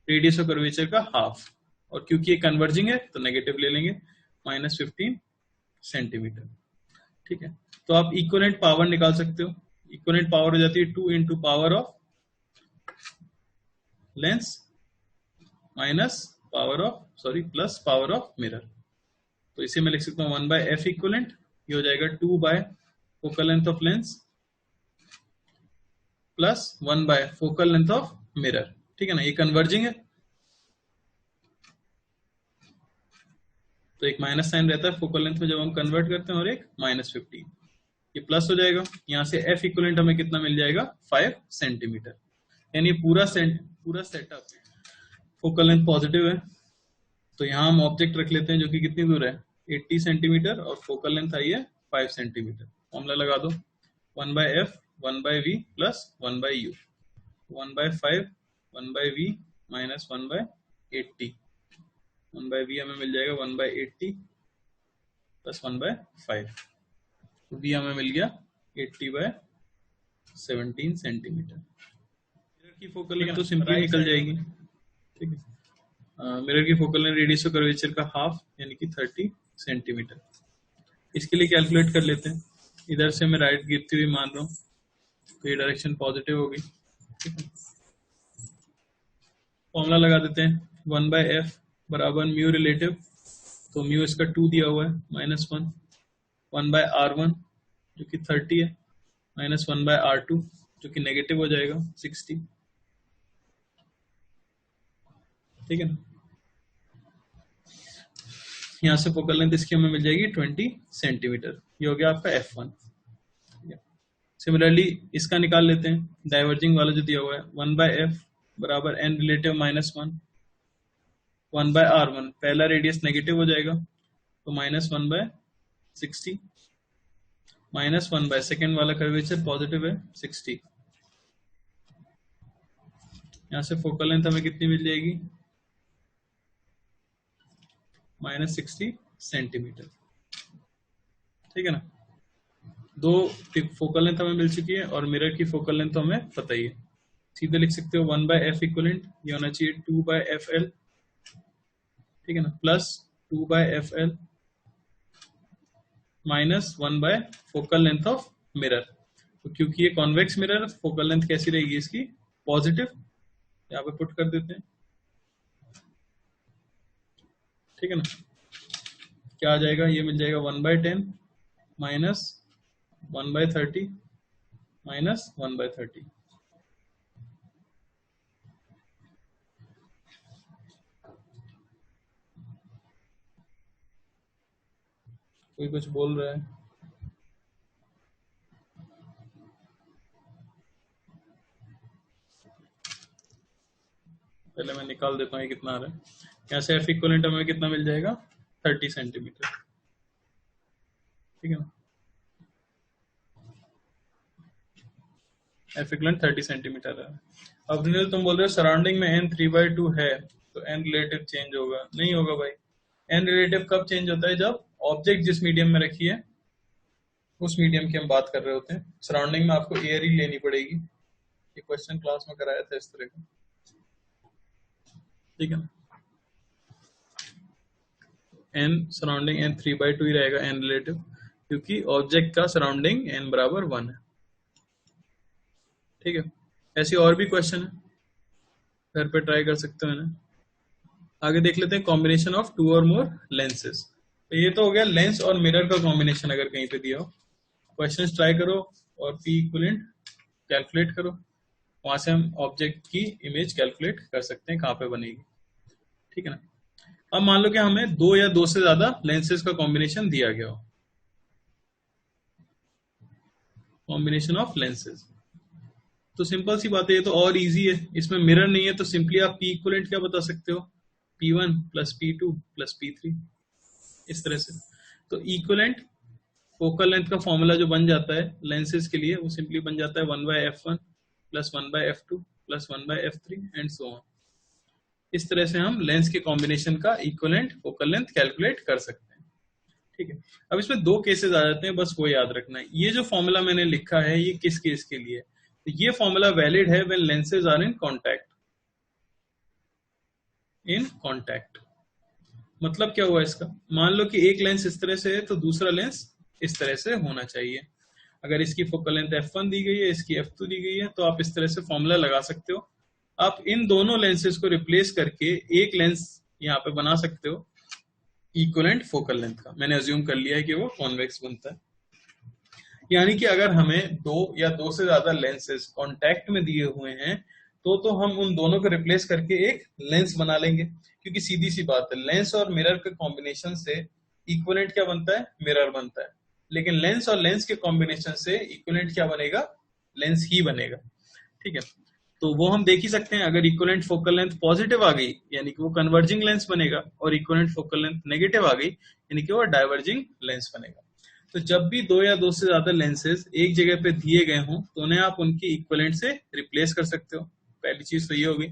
रेडियस ऑफ कर्वेचर का हाफ, और क्योंकि ये कन्वर्जिंग है तो नेगेटिव ले लेंगे, -15 सेंटीमीटर। ठीक है, तो आप इक्विवेलेंट पावर निकाल सकते हो। इक्विवेलेंट पावर हो जाती है 2 × power of lens plus power of mirror. तो इसे मैं लिख सकता हूँ 1/f इक्विवेलेंट, ये हो जाएगा 2 bye focal length of lens plus 1 bye focal length of mirror. ठीक है ना? ये कन्वर्जिंग है तो एक माइनस साइन रहता है फोकल लेंथ में जब हम कन्वर्ट करते हैं, और एक -15। ये प्लस हो जाएगा, यहाँ से f इक्विवेलेंट हमें कितना मिल जाएगा? 5 सेंटीमीटर। यानी पूरा सेटअप फोकल लेंथ पॉजिटिव है। तो यहाँ हम ऑब्जेक्ट रख लेते हैं जो कि कितनी दूर है? 80 सेंटीमीटर, और फोकल लेंथ आई है 5 सेंटीमीटर। फॉर्मूला लगा दो, 1/f 1/v plus 1/u। 1/5 1/v minus 1/80। 1/v हमें मिल जाएगा 1/80 प्लस 1/5। तो v हमें मिल गया 80/17 सेंटीमीटर। मिरर की फोकल लेंथ तो सिंपली निकल जाएगी। ठीक है, मिरर की focal length radius of curvature का हाफ यानी कि 30 सेंटीमीटर। इसके लिए कैलकुलेट कर लेते हैं। इधर से मैं राइट गिरती हुई मान रहा हूँ तो ये डायरेक्शन पॉजिटिव होगी। ठीक है, फॉर्मूला लगा देते हैं। 1/f बराबर म्यू रिलेटिव, तो म्यू इसका 2 दिया हुआ है, -1 1/r1 जो कि 30 है, -1/r2 जो कि नेगेटिव हो जाएगा 60। ठीक है ना? यहाँ से फोकल लेंथ इसकी हमें मिल जाएगी 20 सेंटीमीटर। ये हो गया आपका f1। सिमिलरली इसका निकाल लेते हैं, डाइवर्जिंग वाला जो दिया हुआ है। 1/f बराबर n रिलेटिव -1 1/r1, पहला रेडियस नेगेटिव हो जाएगा तो -1/60, -1 सेकेंड वाला कर्वेचर पॉजिटिव है 60। यहाँ से फोकल लेंथ हमें कितनी मिल जाएगी, -60 सेंटीमीटर। ठीक है ना, दो फोकल लेंथ हमें मिल चुकी है और मिरर की फोकल लेंथ तो हमें पता ही है। सीधे लिख सकते हो 1/f इक्वलेंट, ये होना चाहिए 2/fl, ठीक है ना, plus 2/fl minus 1 focal length of mirror. तो क्योंकि ये कॉन्वेक्स मिरर, फोकल लेंथ कैसी रहेगी इसकी, पॉजिटिव, यहाँ पे पुट कर देते हैं। ठीक है ना, क्या आ जाएगा, ये मिल जाएगा 1/10 माइनस 1/30 माइनस 1/30। कोई कुछ बोल रहा है? पहले मैं निकाल देता हूँ ये कितना आ रहा है। यहाँ से एफ इक्वलेंट हमें कितना मिल जाएगा, 30 सेंटीमीटर। ठीक है ना, एफ इक्वलेंट 30 सेंटीमीटर है। अब निल तुम बोल रहे हो सराउंडिंग में n 3/2 है तो n रिलेटिव चेंज होगा। नहीं होगा भाई, n रिलेटिव कब चेंज होता है, जब ऑब्जेक्ट जिस मीडियम में रखी है उस मीडियम की हम बात कर रहे होते हैं। सराउंडिंग में आपको एयर ही लेनी पड़ेगी, ये क्वेश्चन क्लास में कराया था इस तरह का। ठीक है ना, n सराउंडिंग n 3/2 ही रहेगा n रिलेटिव, क्योंकि ऑब्जेक्ट का सराउंडिंग n बराबर 1 है। ठीक है, ऐसी और भी क्वेश्चन है, घर पे ट्राई कर सकते हो। आगे देख लेते हैं कॉम्बिनेशन ऑफ 2 और मोर लेंसेज। तो ये तो हो गया लेंस और मिरर का कॉम्बिनेशन, अगर कहीं पे दिया हो। क्वेश्चंस ट्राई करो और पी इक्विवेलेंट कैलकुलेट करो, वहां से हम ऑब्जेक्ट की इमेज कैलकुलेट कर सकते हैं कहाँ पे बनेगी। ठीक है ना, अब मान लो कि हमें 2 या 2 से ज्यादा लेंसेज का कॉम्बिनेशन दिया गया हो, कॉम्बिनेशन ऑफ लेंसेज। तो सिंपल सी बात है, ये तो और इजी है, इसमें मिरर नहीं है तो सिंपली आप पी इक्विवेलेंट क्या बता सकते हो, P1 plus P2 plus P3, इस तरह से। तो इक्विवेलेंट फोकल लेंथ का फॉर्मूला जो बन जाता है लेंसेज के लिए, वो सिंपली बन जाता है 1/f1 plus 1/f2 plus 1/f3 and so on. इस तरह से हम लेंस के कॉम्बिनेशन का इक्विवेलेंट फोकल लेंथ कैलकुलेट कर सकते हैं। ठीक है, अब इसमें 2 केसेस आ जाते हैं, बस वो याद रखना है। ये जो फॉर्मूला मैंने लिखा है ये किस केस के लिए, तो ये फॉर्मूला वैलिड है when lenses are in contact. In contact मतलब क्या हुआ इसका, मान लो कि एक लेंस इस तरह से है तो दूसरा लेंस इस तरह से होना चाहिए। अगर इसकी फोकल लेंथ f1 दी गई है, इसकी f2 दी गई है, तो आप इस तरह से फॉर्मूला लगा सकते हो। आप इन दोनों लेंसेज को रिप्लेस करके एक लेंस यहाँ पे बना सकते हो इक्विवेलेंट फोकल लेंथ का। मैंने अज्यूम कर लिया है कि वो कॉन्वेक्स बनता है, यानी कि अगर हमें 2 या 2 से ज्यादा लेंसेज कॉन्टैक्ट में दिए हुए हैं तो हम उन दोनों को रिप्लेस करके एक लेंस बना लेंगे। क्योंकि सीधी सी बात है, लेंस और मिरर के कॉम्बिनेशन से इक्विवेलेंट क्या बनता है, मिरर बनता है। लेकिन लेंस और लेंस के कॉम्बिनेशन से इक्विवेलेंट क्या बनेगा, लेंस ही बनेगा। ठीक है, तो वो हम देख ही सकते हैं। अगर इक्विवेलेंट फोकल लेंथ पॉजिटिव आ गई यानी कि वो कन्वर्जिंग लेंस बनेगा, और इक्विवेलेंट फोकल लेंथ नेगेटिव आ गई यानी कि वो डाइवर्जिंग लेंस बनेगा। तो जब भी 2 या 2 से ज्यादा लेंसेज एक जगह पे दिए गए हों तो उन्हें आप उनकी इक्विवेलेंट से रिप्लेस कर सकते हो। पहली चीज तो ये होगी।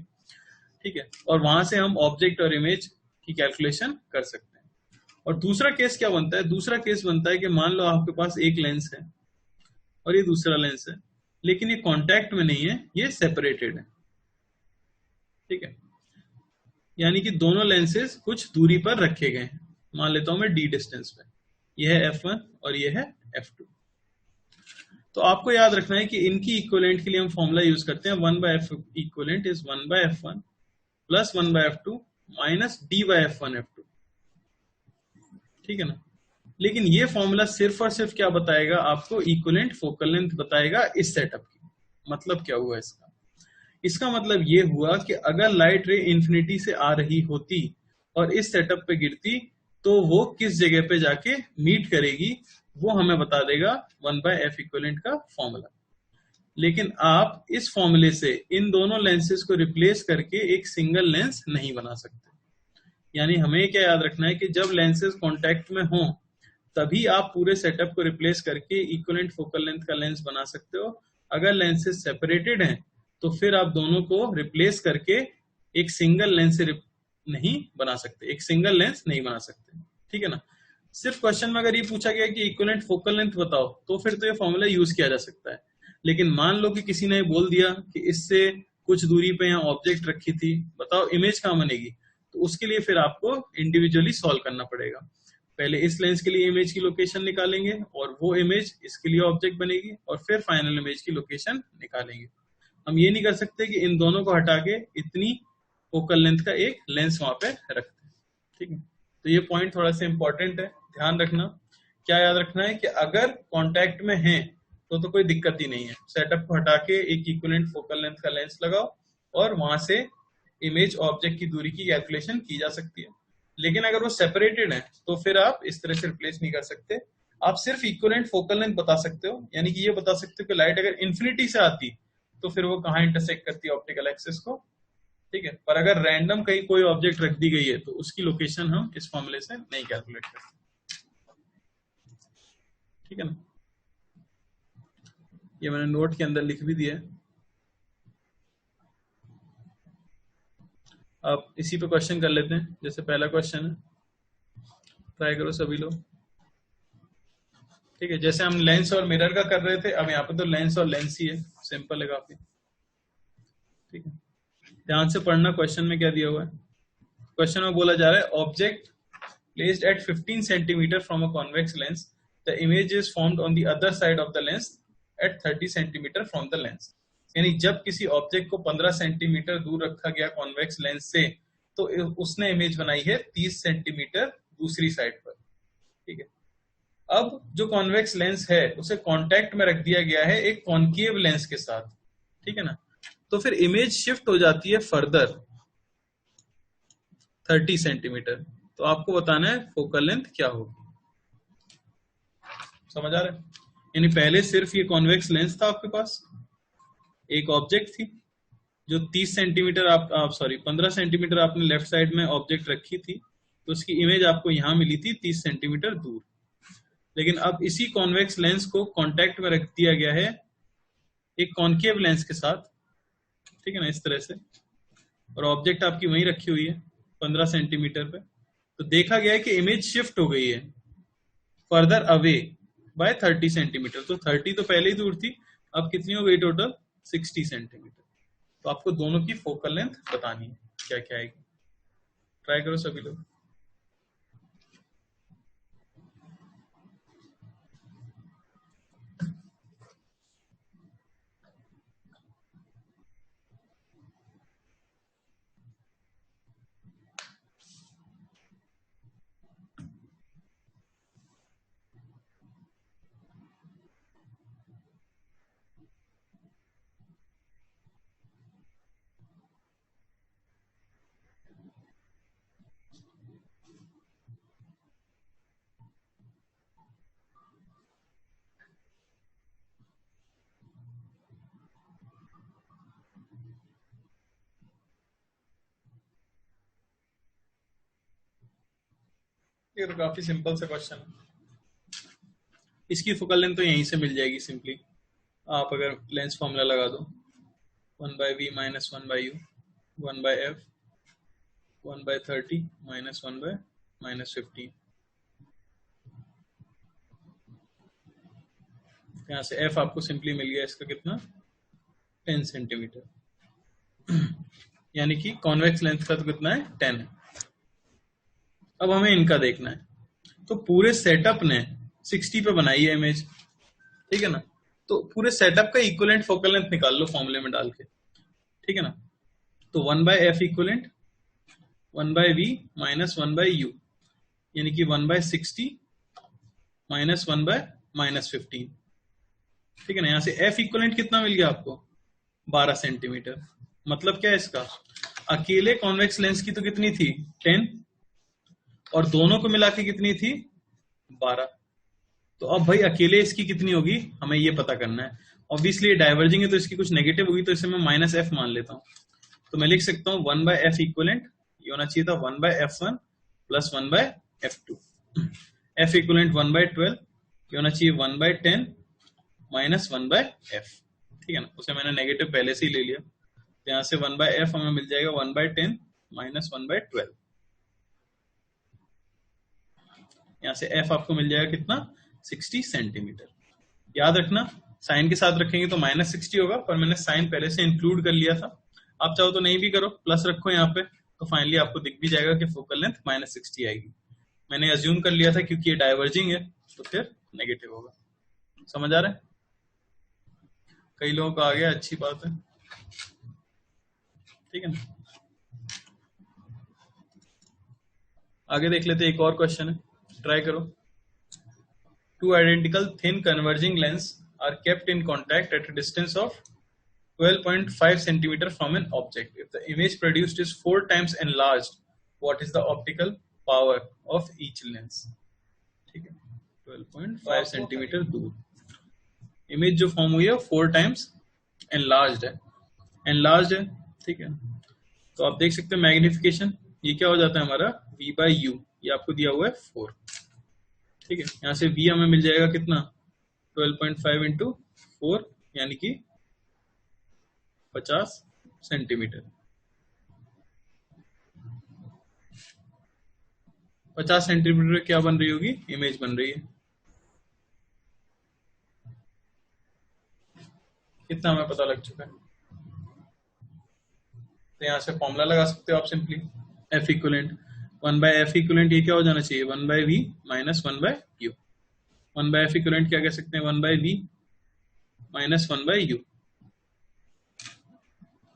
ठीक है, और वहां से हम ऑब्जेक्ट और इमेज की कैलकुलेशन कर सकते हैं। और दूसरा केस क्या बनता है, दूसरा केस बनता है कि मान लो आपके पास एक लेंस है और ये दूसरा लेंस है, लेकिन ये कांटेक्ट में नहीं है, ये सेपरेटेड है। ठीक है, यानी कि दोनों लेंसेज कुछ दूरी पर रखे गए हैं। मान लेता हूं मैं d डिस्टेंस पे, ये है f1 और ये है f2। तो आपको याद रखना है कि इनकी इक्विवेलेंट के लिए हम फॉर्मूला यूज करते हैं 1/f equivalent is 1/f1 plus 1/f2 minus d/f1 f2। ठीक है ना, लेकिन ये फॉर्मूला सिर्फ और सिर्फ क्या बताएगा, आपको इक्विवेलेंट फोकल लेंथ बताएगा इस सेटअप की। मतलब क्या हुआ इसका, इसका मतलब ये हुआ कि अगर लाइट रे इंफिनिटी से आ रही होती और इस सेटअप पे गिरती तो वो किस जगह पे जाके मीट करेगी, वो हमें बता देगा 1/f इक्विवेलेंट का फॉर्मूला। लेकिन आप इस फॉर्मूले से इन दोनों लेंसेज को रिप्लेस करके एक सिंगल लेंस नहीं बना सकते। यानी हमें क्या याद रखना है कि जब लेंसेज कांटेक्ट में हों तभी आप पूरे सेटअप को रिप्लेस करके इक्विवेलेंट फोकल लेंथ का लेंस बना सकते हो। अगर लेंसेज सेपरेटेड हैं तो फिर आप दोनों को रिप्लेस करके एक सिंगल लेंस से नहीं बना सकते, एक सिंगल लेंस नहीं बना सकते, ठीक है ना। सिर्फ क्वेश्चन में अगर ये पूछा गया कि इक्विवेलेंट फोकल लेंथ बताओ तो फिर तो ये फॉर्मूला यूज किया जा सकता है। लेकिन मान लो कि किसी ने बोल दिया कि इससे कुछ दूरी पे यहाँ ऑब्जेक्ट रखी थी, बताओ इमेज कहाँ बनेगी, तो उसके लिए फिर आपको इंडिविजुअली सॉल्व करना पड़ेगा। पहले इस लेंस के लिए इमेज की लोकेशन निकालेंगे और वो इमेज इसके लिए ऑब्जेक्ट बनेगी और फिर फाइनल इमेज की लोकेशन निकालेंगे। हम ये नहीं कर सकते कि इन दोनों को हटा के इतनी फोकल लेंथ का एक लेंस वहां पे रखते हैं, ठीक है। तो ये पॉइंट थोड़ा सा इंपॉर्टेंट है, ध्यान रखना। क्या याद रखना है कि अगर कांटेक्ट में है तो कोई दिक्कत ही नहीं है, सेटअप को हटा के एक इक्विवेलेंट फोकल लेंथ का लेंस लगाओ और वहां से इमेज ऑब्जेक्ट की दूरी की कैलकुलेशन की जा सकती है। लेकिन अगर वो सेपरेटेड है तो फिर आप इस तरह से रिप्लेस नहीं कर सकते। आप सिर्फ इक्विवेलेंट फोकल लेंथ बता सकते हो, यानी कि ये बता सकते हो कि लाइट अगर इन्फिनिटी से आती तो फिर वो कहाँ इंटरसेक्ट करती है ऑप्टिकल एक्सिस को, ठीक है। पर अगर रैंडम कहीं कोई ऑब्जेक्ट रख दी गई है तो उसकी लोकेशन हम इस फॉर्मूले से नहीं कैलकुलेट करते, ठीक है ना। ये मैंने नोट के अंदर लिख भी दिया है। आप इसी पे क्वेश्चन कर लेते हैं। जैसे पहला क्वेश्चन है, ट्राई करो सभी लोग, ठीक है। जैसे हम लेंस और मिरर का कर रहे थे, अब यहाँ पे तो लेंस और लेंस ही है, सिंपल है काफी, ठीक है। ध्यान से पढ़ना क्वेश्चन में क्या दिया हुआ है। क्वेश्चन में बोला जा रहा है object placed at 15 centimetre from a convex lens, the image is formed on the other side of the lens at 30 centimetre from the lens. यानी जब किसी ऑब्जेक्ट को 15 सेंटीमीटर दूर रखा गया कॉन्वेक्स लेंस से तो उसने इमेज बनाई है 30 सेंटीमीटर दूसरी साइड पर, ठीक है। अब जो कॉन्वेक्स लेंस है उसे कांटेक्ट में रख दिया गया है एक कॉनकेव लेंस के साथ, ठीक है ना। तो फिर इमेज शिफ्ट हो जाती है फर्दर 30 सेंटीमीटर। तो आपको बताना है फोकल लेंथ क्या होगी, समझ आ रहा है। यानी पहले सिर्फ ये कॉन्वेक्स लेंस था आपके पास, एक ऑब्जेक्ट थी जो 30 सेंटीमीटर आप सॉरी 15 सेंटीमीटर आपने लेफ्ट साइड में ऑब्जेक्ट रखी थी, तो उसकी इमेज आपको यहां मिली थी 30 सेंटीमीटर दूर। लेकिन अब इसी कॉन्वेक्स लेंस को कांटेक्ट में रख दिया गया है एक कॉनकेव लेंस के साथ, ठीक है ना, इस तरह से, और ऑब्जेक्ट आपकी वहीं रखी हुई है 15 सेंटीमीटर पे। तो देखा गया है कि इमेज शिफ्ट हो गई है फर्दर अवे बाय 30 सेंटीमीटर। तो 30 तो पहले ही दूर थी, अब कितनी हो गई टोटल 60 सेंटीमीटर। तो आपको दोनों की फोकल लेंथ बतानी है क्या क्या आएगी। ट्राई करो सभी लोग। ये तो काफी सिंपल सा क्वेश्चन है। इसकी फोकल लेंथ तो यहीं से मिल जाएगी सिंपली। आप अगर लेंस फॉर्मूला लगा दो 1/v minus 1/u 1/f 1/30 minus 1/-15। यहाँ से f आपको सिंपली मिल गया, इसका कितना 10 सेंटीमीटर, यानी कि कॉन्वेक्स लेंथ का तो कितना है 10 है। अब हमें इनका देखना है। तो पूरे सेटअप ने 60 पे बनाई है इमेज, ठीक है ना। तो पूरे सेटअप का इक्विवेलेंट फोकल लेंथ निकाल लो फॉर्मूले में डाल के, ठीक है ना। तो 1/f equivalent 1/v minus 1/u, यानी कि 1/60 माइनस 1/-15, ठीक है ना। यहां से f इक्विवेलेंट कितना मिल गया आपको 12 सेंटीमीटर। मतलब क्या है इसका, अकेले कॉन्वेक्स लेंस की तो कितनी थी 10 और दोनों को मिला के कितनी थी 12। तो अब भाई अकेले इसकी कितनी होगी हमें ये पता करना है। ऑब्वियसली डाइवर्जिंग है तो इसकी कुछ नेगेटिव होगी, तो इसे मैं -f मान लेता हूं। तो मैं लिख सकता हूं 1/f इक्विवेलेंट, ये होना चाहिए था 1/f1 plus 1/f2। f equivalent 1/12, ये होना चाहिए 1/10 माइनस 1/f। ठीक है ना, उसे मैंने नेगेटिव पहले से ही ले लिया, तो यहाँ से 1/f हमें मिल जाएगा 1/10 माइनस 1/12। यहाँ से f आपको मिल जाएगा कितना, 60 सेंटीमीटर। याद रखना साइन के साथ रखेंगे तो -60 होगा, पर मैंने साइन पहले से इंक्लूड कर लिया था। आप चाहो तो नहीं भी करो, प्लस रखो यहाँ पे, तो फाइनली आपको दिख भी जाएगा कि फोकल लेंथ -60 आएगी। मैंने अज्यूम कर लिया था क्योंकि ये डाइवर्जिंग है तो फिर नेगेटिव होगा। समझ आ रहा है? कई लोगों को आ गया, अच्छी बात है। ठीक है ना, आगे देख लेते हैं। एक और क्वेश्चन है, ट्राई करो। Two identical thin converging lens are kept in contact at a distance of 12.5 centimeter from an object. If the image produced is 4 times enlarged, what is the optical power of each lens? ठीक है, 12.5 सेंटीमीटर दूर इमेज जो फॉर्म हुई है 4 टाइम्स एनलार्ज्ड है, एनलार्ज्ड है। ठीक है, तो आप देख सकते हैं मैग्निफिकेशन, ये क्या हो जाता है हमारा v/u, ये आपको दिया हुआ है 4। ठीक है, यहाँ से v हमें मिल जाएगा कितना, 12.5 इंटू 4 यानी कि 50 सेंटीमीटर। 50 सेंटीमीटर क्या बन रही होगी, इमेज बन रही है। कितना हमें पता लग चुका है, तो यहाँ से फॉर्मूला लगा सकते हो आप simply, F equivalent 1/f equivalent, ये क्या हो जाना चाहिए 1/v minus 1/u। 1/f equivalent क्या कह सकते हैं, 1/v माइनस 1/u।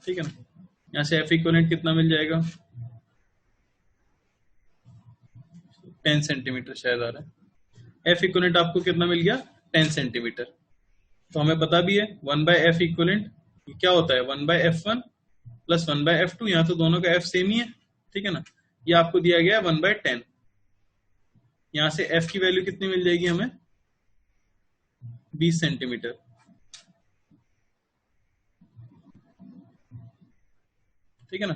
ठीक है ना, यहाँ से f इक्वलेंट कितना मिल जाएगा, 10 सेंटीमीटर शायद आ रहा है। f इक्वलेंट आपको कितना मिल गया, 10 सेंटीमीटर। तो हमें पता भी है 1/f इक्वलेंट क्या होता है, 1/f1 प्लस 1/f2, यहाँ तो दोनों का f सेम ही है। ठीक है ना, ये आपको दिया गया है 1/10। यहाँ से f की वैल्यू कितनी मिल जाएगी हमें, 20 सेंटीमीटर। ठीक है ना,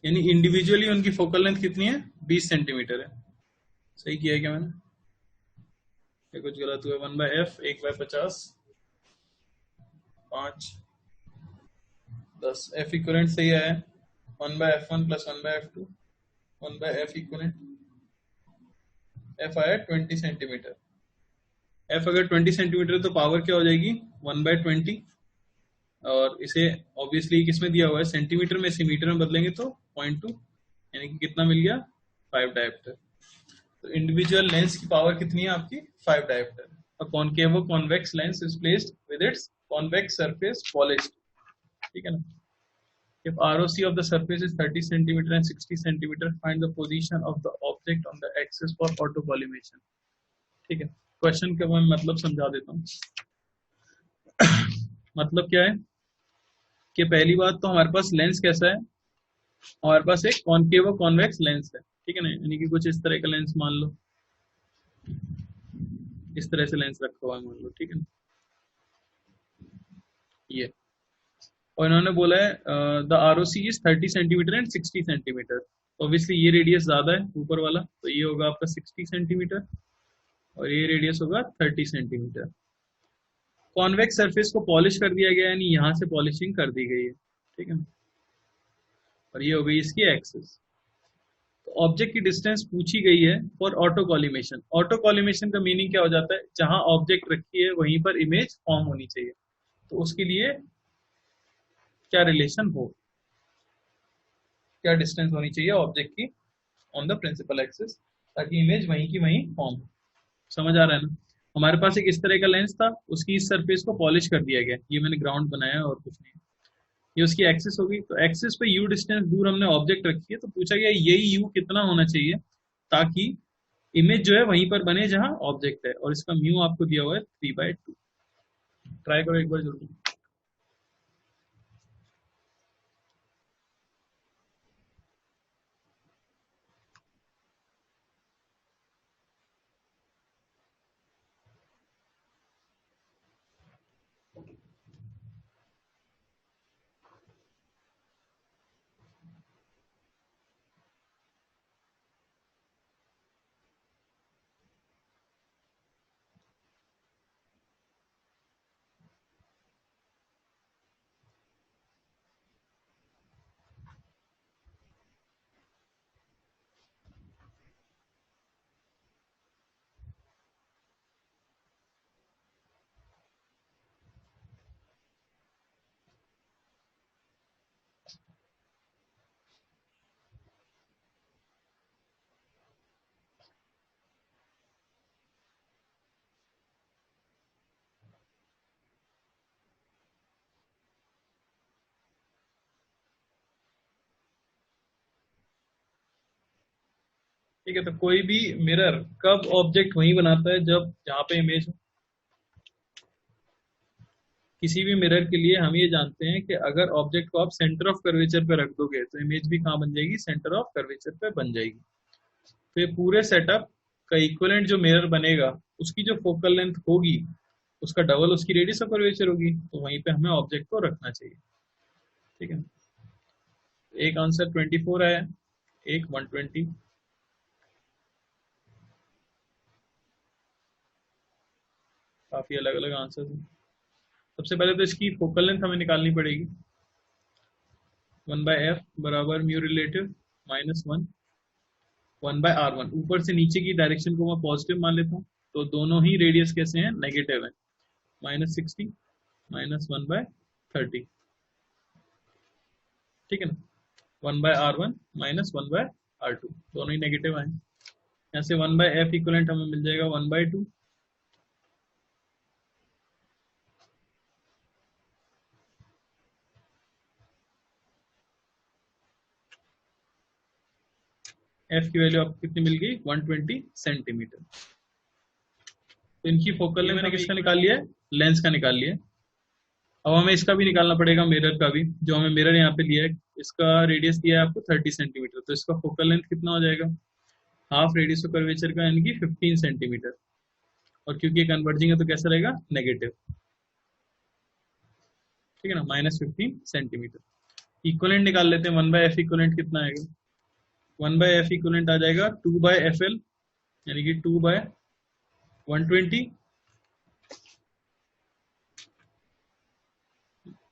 यानी इंडिविजुअली उनकी फोकल लेंथ कितनी है, 20 सेंटीमीटर है। सही किया है क्या मैंने, या कुछ गलत हुआ, 1/f 1/50 5 10, f इक्वलेंट सही आया, 1/f1 plus 1/f2, 1/f equivalent f आया 20 सेंटीमीटर। f अगर 20 सेंटीमीटर तो पावर क्या हो जाएगी 1/20, और इसे ऑब्वियसली किसमें दिया हुआ है, सेंटीमीटर में, इसे मीटर में बदलेंगे तो 0.2, यानी कि कितना मिल गया 5 डायोप्टर। तो इंडिविजुअल लेंस की पावर कितनी है आपकी, 5 dioptre. A concavo convex lens is placed with its convex surface polished. ठीक है ना, if ROC of the surface is 30 centimeter and 60 centimeter, find the position of the object on the axis for autocollimation. ठीक है, क्वेश्चन का मैं मतलब समझा देता हूँ। मतलब क्या है कि पहली बात तो हमारे पास लेंस कैसा है, हमारे पास एक कॉन्केव कॉन्वेक्स लेंस है। ठीक है ना, यानी कि कुछ इस तरह का लेंस मान लो, इस तरह से लेंस रखा हुआ है मान लो। ठीक है ना, ये, और इन्होंने बोला है the ROC is 30 centimetre and 60 centimetre. Obviously ये रेडियस ज्यादा है ऊपर वाला, तो ये होगा आपका 60 सेंटीमीटर और ये रेडियस होगा 30 सेंटीमीटर। कॉन्वेक्स सरफेस को पॉलिश कर दिया गया, यानी यहाँ से पॉलिशिंग कर दी गई है। ठीक है, और ये हो गई इसकी एक्सिस। तो ऑब्जेक्ट की डिस्टेंस पूछी गई है for auto collimation. Auto collimation का मीनिंग क्या हो जाता है, जहां ऑब्जेक्ट रखी है वहीं पर इमेज फॉर्म होनी चाहिए। तो उसके लिए क्या रिलेशन हो, क्या डिस्टेंस होनी चाहिए ऑब्जेक्ट की ऑन द प्रिंसिपल एक्सिस, ताकि इमेज वहीं की वहीं फॉर्म हो। समझ आ रहा है ना, हमारे पास एक इस तरह का लेंस था, उसकी इस सरफेस को पॉलिश कर दिया गया, ये मैंने ग्राउंड बनाया और कुछ नहीं। ये उसकी एक्सिस होगी, तो एक्सिस पे यू डिस्टेंस दूर हमने ऑब्जेक्ट रखी है, तो पूछा गया यही यू कितना होना चाहिए ताकि इमेज जो है वहीं पर बने जहां ऑब्जेक्ट है, और इसका म्यू आपको दिया हुआ है 3/2। ट्राई करो एक बार जरूर। ठीक है, तो कोई भी मिरर कब ऑब्जेक्ट वहीं बनाता है जब जहां पे इमेज हो। किसी भी मिरर के लिए हम ये जानते हैं कि अगर ऑब्जेक्ट को आप सेंटर ऑफ कर्वेचर पे रख दोगे तो इमेज भी कहाँ बन जाएगी, सेंटर ऑफ कर्वेचर पे बन जाएगी। तो ये पूरे सेटअप का इक्विवेलेंट जो मिरर बनेगा उसकी जो फोकल लेंथ होगी उसका डबल उसकी रेडियस ऑफ कर्वेचर होगी, तो वहीं पे हमें ऑब्जेक्ट को रखना चाहिए। ठीक है, एक आंसर 24 आया, एक 120। काफी अलग अलग आंसर हैं। सबसे पहले तो इसकी फोकल लेंथ हमें निकालनी पड़ेगी। 1/f बराबर म्यू रिलेटिव -1 1/r1। ऊपर से नीचे की डायरेक्शन को मैं पॉजिटिव मान लेता हूँ, तो दोनों ही रेडियस कैसे हैं, नेगेटिव है। -60 -1/30। ठीक है ना, 1/r1 -1/r2 दोनों ही नेगेटिव आए। यहाँ से 1/f इक्वलेंट हमें मिल जाएगा 1/2। f की वैल्यू आपको कितनी मिल गई, 120 सेंटीमीटर। तो इनकी फोकल लेंथ मैंने किसका निकाल लिया है, लेंस का निकाल लिया है। अब हमें इसका भी निकालना पड़ेगा, मिरर का भी। जो हमें मिरर यहाँ पे लिया है इसका रेडियस दिया है आपको 30 सेंटीमीटर, तो इसका फोकल लेंथ कितना हो जाएगा, हाफ रेडियस ऑफ कर्वेचर का यानी कि 15 सेंटीमीटर। और क्योंकि ये कन्वर्जिंग है तो कैसा रहेगा, नेगेटिव। ठीक है ना, -15 सेंटीमीटर। इक्वलेंट निकाल लेते हैं, 1/f इक्वलेंट कितना आएगा, 1/f इक्वलेंट आ जाएगा 2/fl यानी कि 2/120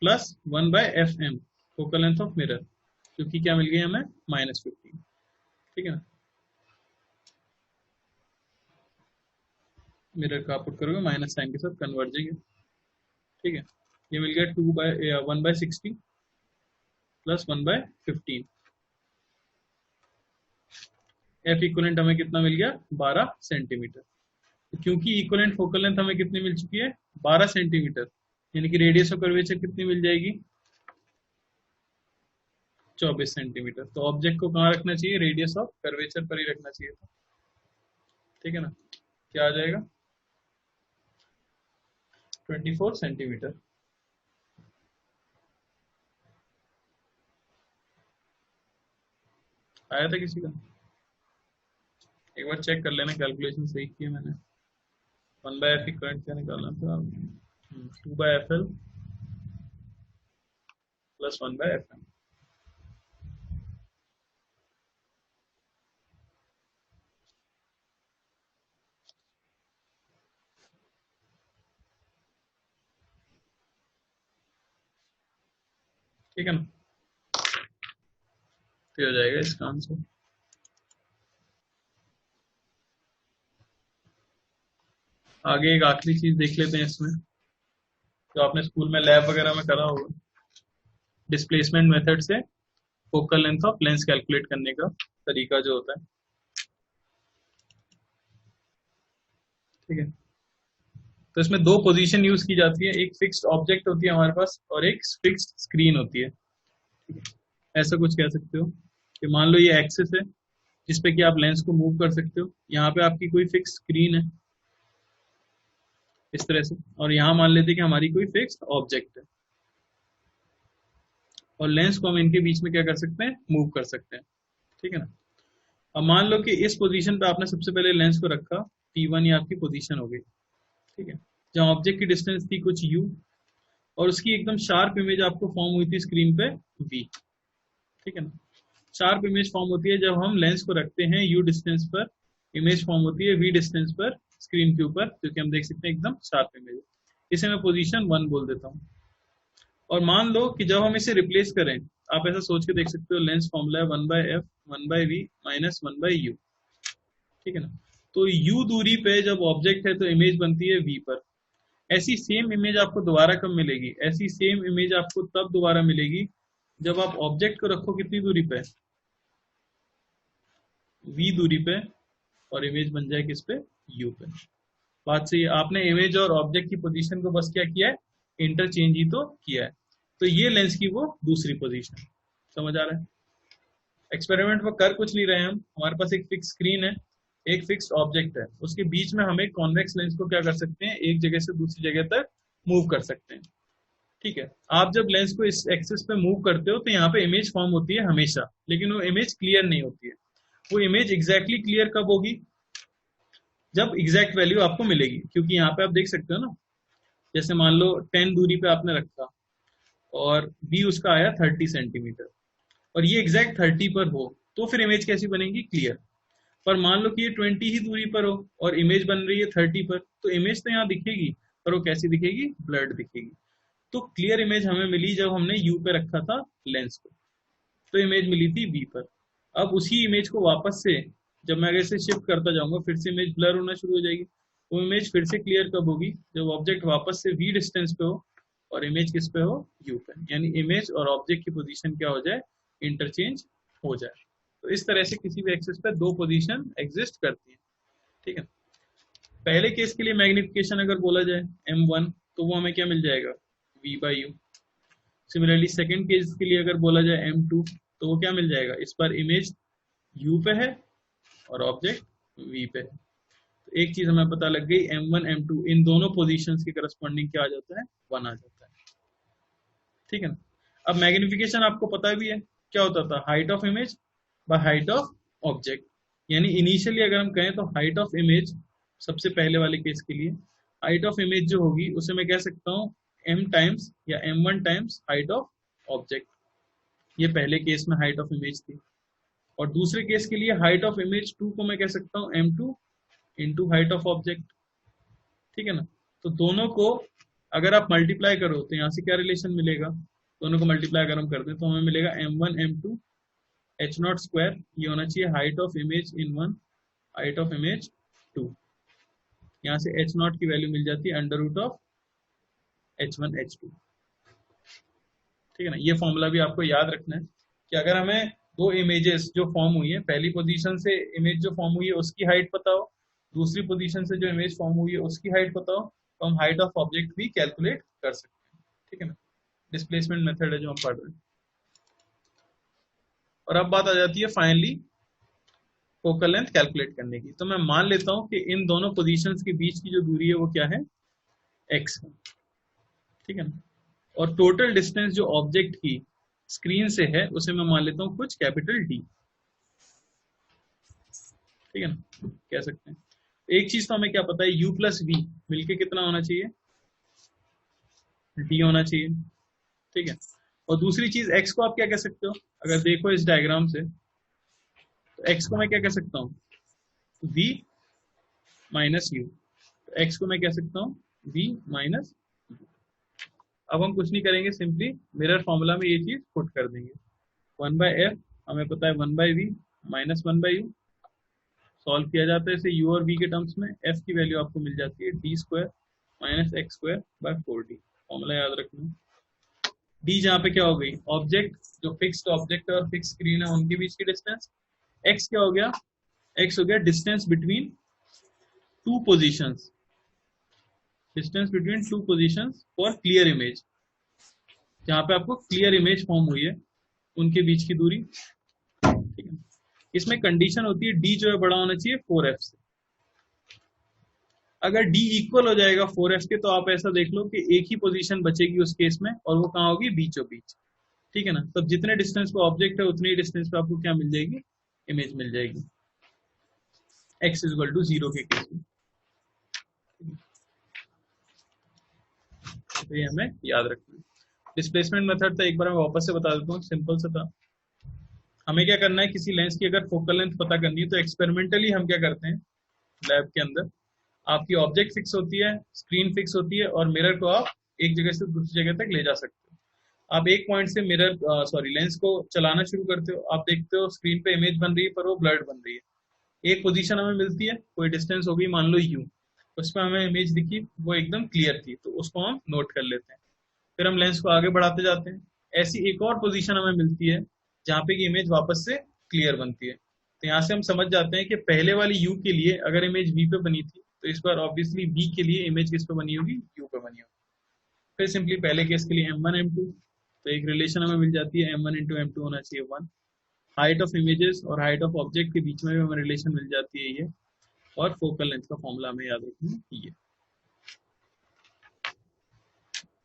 plus 1/fm focal length of mirror, क्योंकि क्या मिल गई हमें, -15। ठीक है ना, मिरर का पुट करोगे माइनस साइन के साथ कन्वर्जिंग है। ठीक है, ये मिल गया 1/60 प्लस 1/15। एफ इक्वलेंट हमें कितना मिल गया, 12 सेंटीमीटर। तो क्योंकि इक्वलेंट फोकल लेंथ हमें कितनी मिल चुकी है, 12 सेंटीमीटर, यानी कि रेडियस ऑफ कर्वेचर कितनी मिल जाएगी, 24 सेंटीमीटर। तो ऑब्जेक्ट को कहाँ रखना चाहिए, रेडियस ऑफ कर्वेचर पर ही रखना चाहिए था। ठीक है ना, क्या आ जाएगा, 24 सेंटीमीटर। आया था किसी का, एक बार चेक कर लेना, कैलकुलेशन सही की है मैंने। 1/f इक्वलेंट क्या निकालना था, 2/fl प्लस 1/fm। ठीक है ना, तो हो जाएगा इसका आंसर। आगे एक आखिरी चीज देख लेते हैं इसमें, जो आपने स्कूल में लैब वगैरह में करा होगा, डिस्प्लेसमेंट मेथड से focal length of lens calculate करने का तरीका जो होता है। ठीक है, तो इसमें दो पोजीशन यूज की जाती है, एक फिक्स्ड ऑब्जेक्ट होती है हमारे पास और एक फिक्स्ड स्क्रीन होती है। ऐसा कुछ कह सकते हो कि मान लो ये एक्सिस है जिसपे कि आप लेंस को मूव कर सकते हो, यहाँ पे आपकी कोई फिक्स स्क्रीन है इस तरह से, और यहाँ मान लेते हैं कि हमारी कोई फिक्स्ड ऑब्जेक्ट है, और लेंस को हम इनके बीच में क्या कर सकते हैं, मूव कर सकते हैं। ठीक है ना, अब मान लो कि इस पोजीशन पे आपने सबसे पहले लेंस को रखा, P1 ये आपकी पोजीशन हो गई। ठीक है, जहाँ ऑब्जेक्ट की डिस्टेंस थी कुछ u, और उसकी एकदम शार्प इमेज आपको फॉर्म हुई थी स्क्रीन पे v। ठीक है ना, शार्प इमेज फॉर्म होती है जब हम लेंस को रखते हैं u डिस्टेंस पर, इमेज फॉर्म होती है v डिस्टेंस पर स्क्रीन के ऊपर, क्योंकि हम देख सकते हैं एकदम शार्प इमेज। इसे मैं पोजीशन 1 बोल देता हूँ। और मान लो कि जब हम इसे रिप्लेस करें, आप ऐसा सोच के देख सकते हो, लेंस फॉर्मूला है 1/f 1/v माइनस 1/u। ठीक है ना, तो u दूरी पे जब ऑब्जेक्ट है तो इमेज बनती है v पर। ऐसी सेम इमेज आपको दोबारा कब मिलेगी, ऐसी सेम इमेज आपको तब दोबारा मिलेगी जब आप ऑब्जेक्ट को रखो कितनी दूरी पे, v दूरी पे, और इमेज बन जाए किस पे, u पे। बात सही है, आपने इमेज और ऑब्जेक्ट की पोजीशन को बस क्या किया है, इंटरचेंज ही तो किया है। तो ये लेंस की वो दूसरी पोजीशन, समझ आ रहा है। एक्सपेरिमेंट में कर कुछ नहीं रहे हम, हमारे पास एक फिक्स स्क्रीन है, एक फिक्स्ड ऑब्जेक्ट है, उसके बीच में हम एक कॉन्वेक्स लेंस को क्या कर सकते हैं, एक जगह से दूसरी जगह तक मूव कर सकते हैं। ठीक है, आप जब लेंस को इस एक्सिस पे मूव करते हो तो यहाँ पे इमेज फॉर्म होती है हमेशा, लेकिन वो इमेज क्लियर नहीं होती है। वो इमेज एग्जैक्टली क्लियर कब होगी, जब एग्जैक्ट वैल्यू आपको मिलेगी, क्योंकि यहाँ पे आप देख सकते हो ना, जैसे मान लो 10 दूरी पे आपने रखा और बी उसका आया 30 सेंटीमीटर और ये एग्जैक्ट 30 पर हो, तो फिर इमेज कैसी बनेगी, क्लियर। पर मान लो कि ये 20 ही दूरी पर हो और इमेज बन रही है 30 पर, तो इमेज तो यहाँ दिखेगी पर वो कैसी दिखेगी, ब्लर्ड दिखेगी। तो क्लियर इमेज हमें मिली जब हमने यू पे रखा था लेंस को, तो इमेज मिली थी वी पर। अब उसी इमेज को वापस से जब मैं आगे से शिफ्ट करता जाऊंगा, फिर से इमेज ब्लर होना शुरू हो जाएगी। वो इमेज फिर से क्लियर कब होगी, जब ऑब्जेक्ट वापस से वी डिस्टेंस पे हो और इमेज किस पे हो, यू पे, यानी इमेज और ऑब्जेक्ट की पोजीशन क्या हो जाए, इंटरचेंज हो जाए। तो इस तरह से किसी भी एक्सिस पे दो पोजीशन एग्जिस्ट करती है। ठीक है, पहले केस के लिए मैग्निफिकेशन अगर बोला जाए m1, तो वो हमें क्या मिल जाएगा, v/u। सिमिलरली सेकंड केस के लिए अगर बोला जाए m2, तो वो क्या मिल जाएगा, इस पर इमेज u पे है और ऑब्जेक्ट v पे है। तो एक चीज हमें पता लग गई, m1 m2 इन दोनों पोजीशंस के करस्पॉन्डिंग क्या आ जाता है, 1 आ जाता है। ठीक है ना। अब मैग्निफिकेशन आपको पता भी है क्या होता था, height of image by height of object. यानी इनिशियली अगर हम कहें तो हाइट ऑफ इमेज, सबसे पहले वाले केस के लिए हाइट ऑफ इमेज जो होगी उसे मैं कह सकता हूँ m टाइम्स या m1 times height of object. ये पहले केस में हाइट ऑफ इमेज थी। और दूसरे केस के लिए हाइट ऑफ इमेज 2 को मैं कह सकता हूँ m2 into height of object. ठीक है ना। तो दोनों को अगर आप मल्टीप्लाई करो तो यहाँ से क्या रिलेशन मिलेगा, दोनों को मल्टीप्लाई अगर हम कर दें तो हमें मिलेगा m1 m2 h0 स्क्वायर, ये होना चाहिए height of image in 1 height of image 2। यहाँ से h0 की वैल्यू मिल जाती है under root of h1 h2। ठीक है ना। ये फॉर्मूला भी आपको याद रखना है कि अगर हमें दो इमेजेस जो फॉर्म हुई है, पहली पोजीशन से इमेज जो फॉर्म हुई है उसकी हाइट पता हो, दूसरी पोजीशन से जो इमेज फॉर्म हुई है उसकी हाइट पता हो, तो हम हाइट ऑफ ऑब्जेक्ट भी कैलकुलेट कर सकते हैं। ठीक है ना। डिस्प्लेसमेंट मेथड है जो हम पढ़ रहे हैं। और अब बात आ जाती है फाइनली फोकल लेंथ कैलकुलेट करने की। तो मैं मान लेता हूं कि इन दोनों पोजीशंस के बीच की जो दूरी है वो क्या है, x है। ठीक है ना। और टोटल डिस्टेंस जो ऑब्जेक्ट की स्क्रीन से है उसे मैं मान लेता हूं कुछ कैपिटल D। ठीक है ना, कह सकते हैं। एक चीज तो हमें क्या पता है, u प्लस v मिलके कितना होना चाहिए, d होना चाहिए। ठीक है। और दूसरी चीज x को आप क्या कह सकते हो, अगर देखो इस डायग्राम से, तो x को मैं क्या कह सकता हूँ, v माइनस u। तो x को मैं कह सकता हूँ v माइनस। अब हम कुछ नहीं करेंगे, सिंपली मिरर फॉर्मूला में ये चीज पुट कर देंगे। 1/f हमें पता है 1/v माइनस 1/u। सॉल्व किया जाता है इसे u और v के टर्म्स में, f की वैल्यू आपको मिल जाती है d square minus x square by 4d। Formula याद रखना। d जहाँ पे क्या हो गई, ऑब्जेक्ट जो फिक्स्ड ऑब्जेक्ट है और फिक्स स्क्रीन है उनके बीच की डिस्टेंस। x क्या हो गया, x हो गया distance between two positions, distance between two positions for clear image. जहां पे आपको क्लियर इमेज फॉर्म हुई है उनके बीच की दूरी। ठीक है। इसमें कंडीशन होती है d जो है बड़ा होना चाहिए 4f से। अगर d इक्वल हो जाएगा 4f के, तो आप ऐसा देख लो कि एक ही पोजीशन बचेगी उस केस में, और वो कहाँ होगी, बीचों बीच। ठीक है ना। तब जितने डिस्टेंस पे ऑब्जेक्ट है उतनी डिस्टेंस पे आपको क्या मिल जाएगी, इमेज मिल जाएगी, x इक्वल टू 0 के केस में। तो ये हमें याद रखना है। डिस्प्लेसमेंट मेथड था, एक बार मैं वापस से बता देता हूँ, सिंपल सा था। हमें क्या करना है, किसी लेंस की अगर फोकल लेंथ पता करनी है तो एक्सपेरिमेंटली हम क्या करते हैं, लैब के अंदर आपकी ऑब्जेक्ट फिक्स होती है, स्क्रीन फिक्स होती है, और मिरर को आप एक जगह से दूसरी जगह तक ले जा सकते हो। आप एक पॉइंट से मिरर लेंस को चलाना शुरू करते हो, आप देखते हो स्क्रीन पे इमेज बन रही है पर वो ब्लर्ड बन रही है। एक पोजीशन हमें मिलती है, कोई डिस्टेंस हो गई मान लो u, उसमें हमें इमेज दिखी वो एकदम क्लियर थी, तो उसको हम नोट कर लेते हैं। फिर हम लेंस को आगे बढ़ाते जाते हैं। ऐसी एक और पोजीशन हमें मिलती है जहाँ पे कि इमेज वापस से क्लियर बनती है। तो यहाँ से हम समझ जाते हैं कि पहले वाली u के लिए अगर इमेज v पे बनी थी, तो इस बार ऑब्वियसली v के लिए इमेज किस पे बनी होगी, u पे बनी होगी। फिर सिंपली पहले केस के लिए m1 m2, तो एक रिलेशन हमें मिल जाती है m1 इंटू m2 होना चाहिए 1। हाइट ऑफ इमेजेस और हाइट ऑफ ऑब्जेक्ट के बीच में भी हमें रिलेशन मिल जाती है ये, और फोकल लेंथ का फॉर्मूला हमें याद रखना है ये।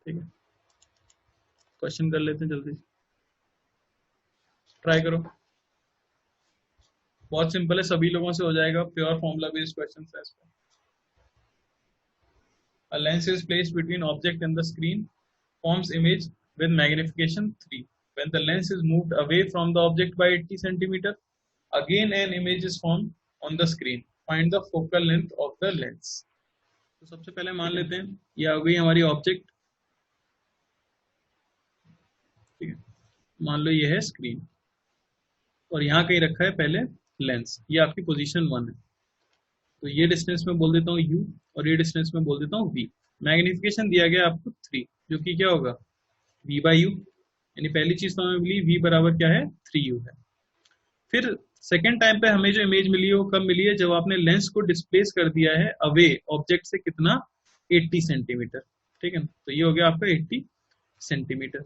ठीक है, क्वेश्चन कर लेते हैं जल्दी, ट्राई करो, बहुत सिंपल है, सभी लोगों से हो जाएगा, प्योर फॉर्मूला बेस्ड क्वेश्चन है इसका। A lens is placed between object and the screen, forms image with magnification 3. When the lens is moved away from the object by 80 centimeter, again an image is formed on the screen. Find the focal length of the lens. तो सबसे पहले मान लेते हैं ये आ गई हमारी ऑब्जेक्ट, ठीक है, मान लो ये है स्क्रीन और यहाँ कहीं रखा है पहले लेंस, ये आपकी पोजीशन 1 है, तो ये डिस्टेंस में बोल देता हूँ u और ये डिस्टेंस में बोल देता हूँ v। मैग्निफिकेशन दिया गया आपको 3, जो कि क्या होगा v बाई u, यानी पहली चीज तो हमें मिली v बराबर क्या है 3u है। फिर सेकेंड टाइम पे हमें जो इमेज मिली है वो कब मिली है, जब आपने लेंस को डिस्प्लेस कर दिया है अवे ऑब्जेक्ट से, कितना 80 सेंटीमीटर, ठीक है, तो ये हो गया आपका 80 सेंटीमीटर।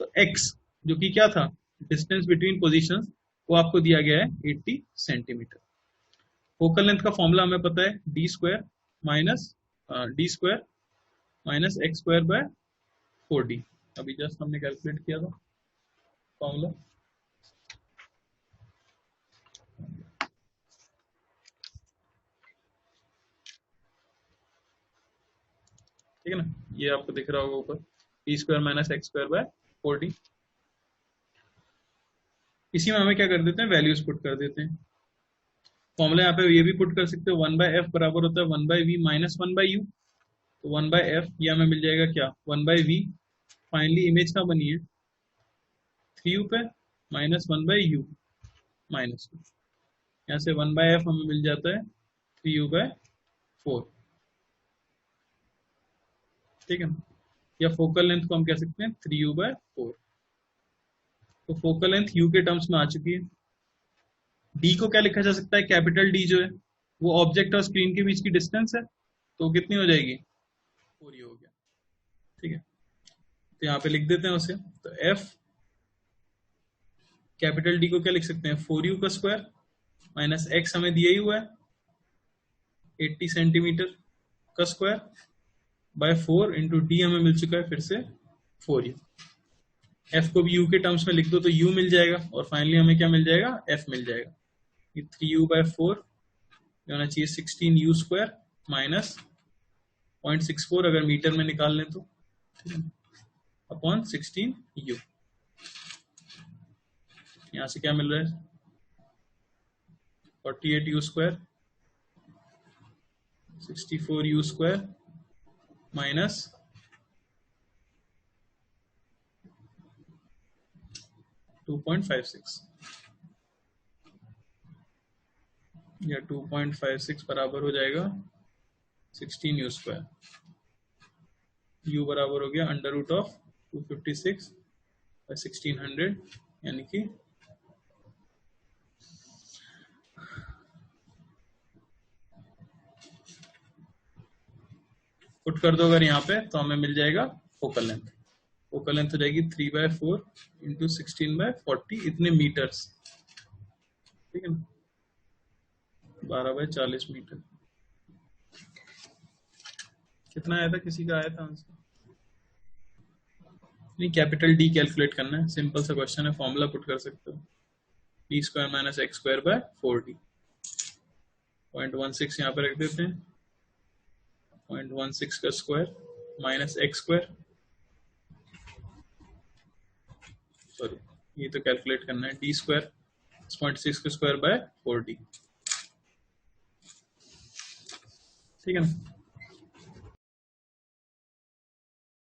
तो x जो कि क्या था डिस्टेंस बिटवीन पोजिशन, वो आपको दिया गया है 80 सेंटीमीटर। फोकल लेंथ का फॉर्मूला हमें पता है D square minus x square by 4d, अभी जस्ट हमने कैलकुलेट किया था फॉर्मूला। ठीक है ना, ये आपको दिख रहा होगा ऊपर, D square minus x square by 4d। इसी में हमें क्या कर देते हैं, वैल्यूज पुट कर देते हैं। फॉर्मूला यहाँ पे ये भी पुट कर सकते हो, 1/f बराबर होता है 1/v माइनस 1/u, तो 1/f ये हमें मिल जाएगा क्या 1/v। फाइनली इमेज का बनी है 3u पे माइनस 1/u माइनस 2, यहाँ से 1/f हमें मिल जाता है 3u/4, ठीक है, या फोकल लेंथ को हम कह सकते हैं 3u/4। तो फोकल लेंथ u के टर्म्स में आ चुकी है। d को क्या लिखा जा सकता है, कैपिटल D जो है वो ऑब्जेक्ट और स्क्रीन के बीच की डिस्टेंस है, तो कितनी हो जाएगी 4u हो गया, ठीक है, तो यहाँ पे लिख देते हैं उसे। तो f कैपिटल D को क्या लिख सकते हैं 4u का स्क्वायर माइनस x हमें दिया ही हुआ है 80 सेंटीमीटर का स्क्वायर बाय 4 इंटू डी हमें मिल चुका है फिर से 4u। f को भी u के टर्म्स में लिख दो तो u मिल जाएगा, और फाइनली हमें क्या मिल जाएगा f मिल जाएगा। 3u/4 होना चाहिए 16u स्क्वायर माइनस 0.64 अगर मीटर में निकाल लें तो, अपॉन 16u। यहां से क्या मिल रहा है 48u square 64u square minus 2.56, या 2.56 बराबर हो जाएगा 16u स्क्वायर, u बराबर हो गया अंडर रूट ऑफ 256 बाय 1600, यानी कि पुट कर दो अगर यहाँ पे तो हमें मिल जाएगा फोकल लेंथ। फोकल लेंथ हो जाएगी 3/4 इंटू 16/40, इतने मीटर्स, ठीक है ना, 12/40 मीटर। कितना आया था, किसी का आया था आंसर नहीं, कैपिटल डी कैलकुलेट करना है, सिंपल सा क्वेश्चन है, फॉर्मूला पुट कर सकते हो D square minus x square by 4d। 0.16 यहाँ पे रख देते हैं, 0.16 का square minus x square, sorry ये तो कैलकुलेट करना है, डी स्क्वायर 0.6 का स्क्वायर बाय 4d, ठीक है ना।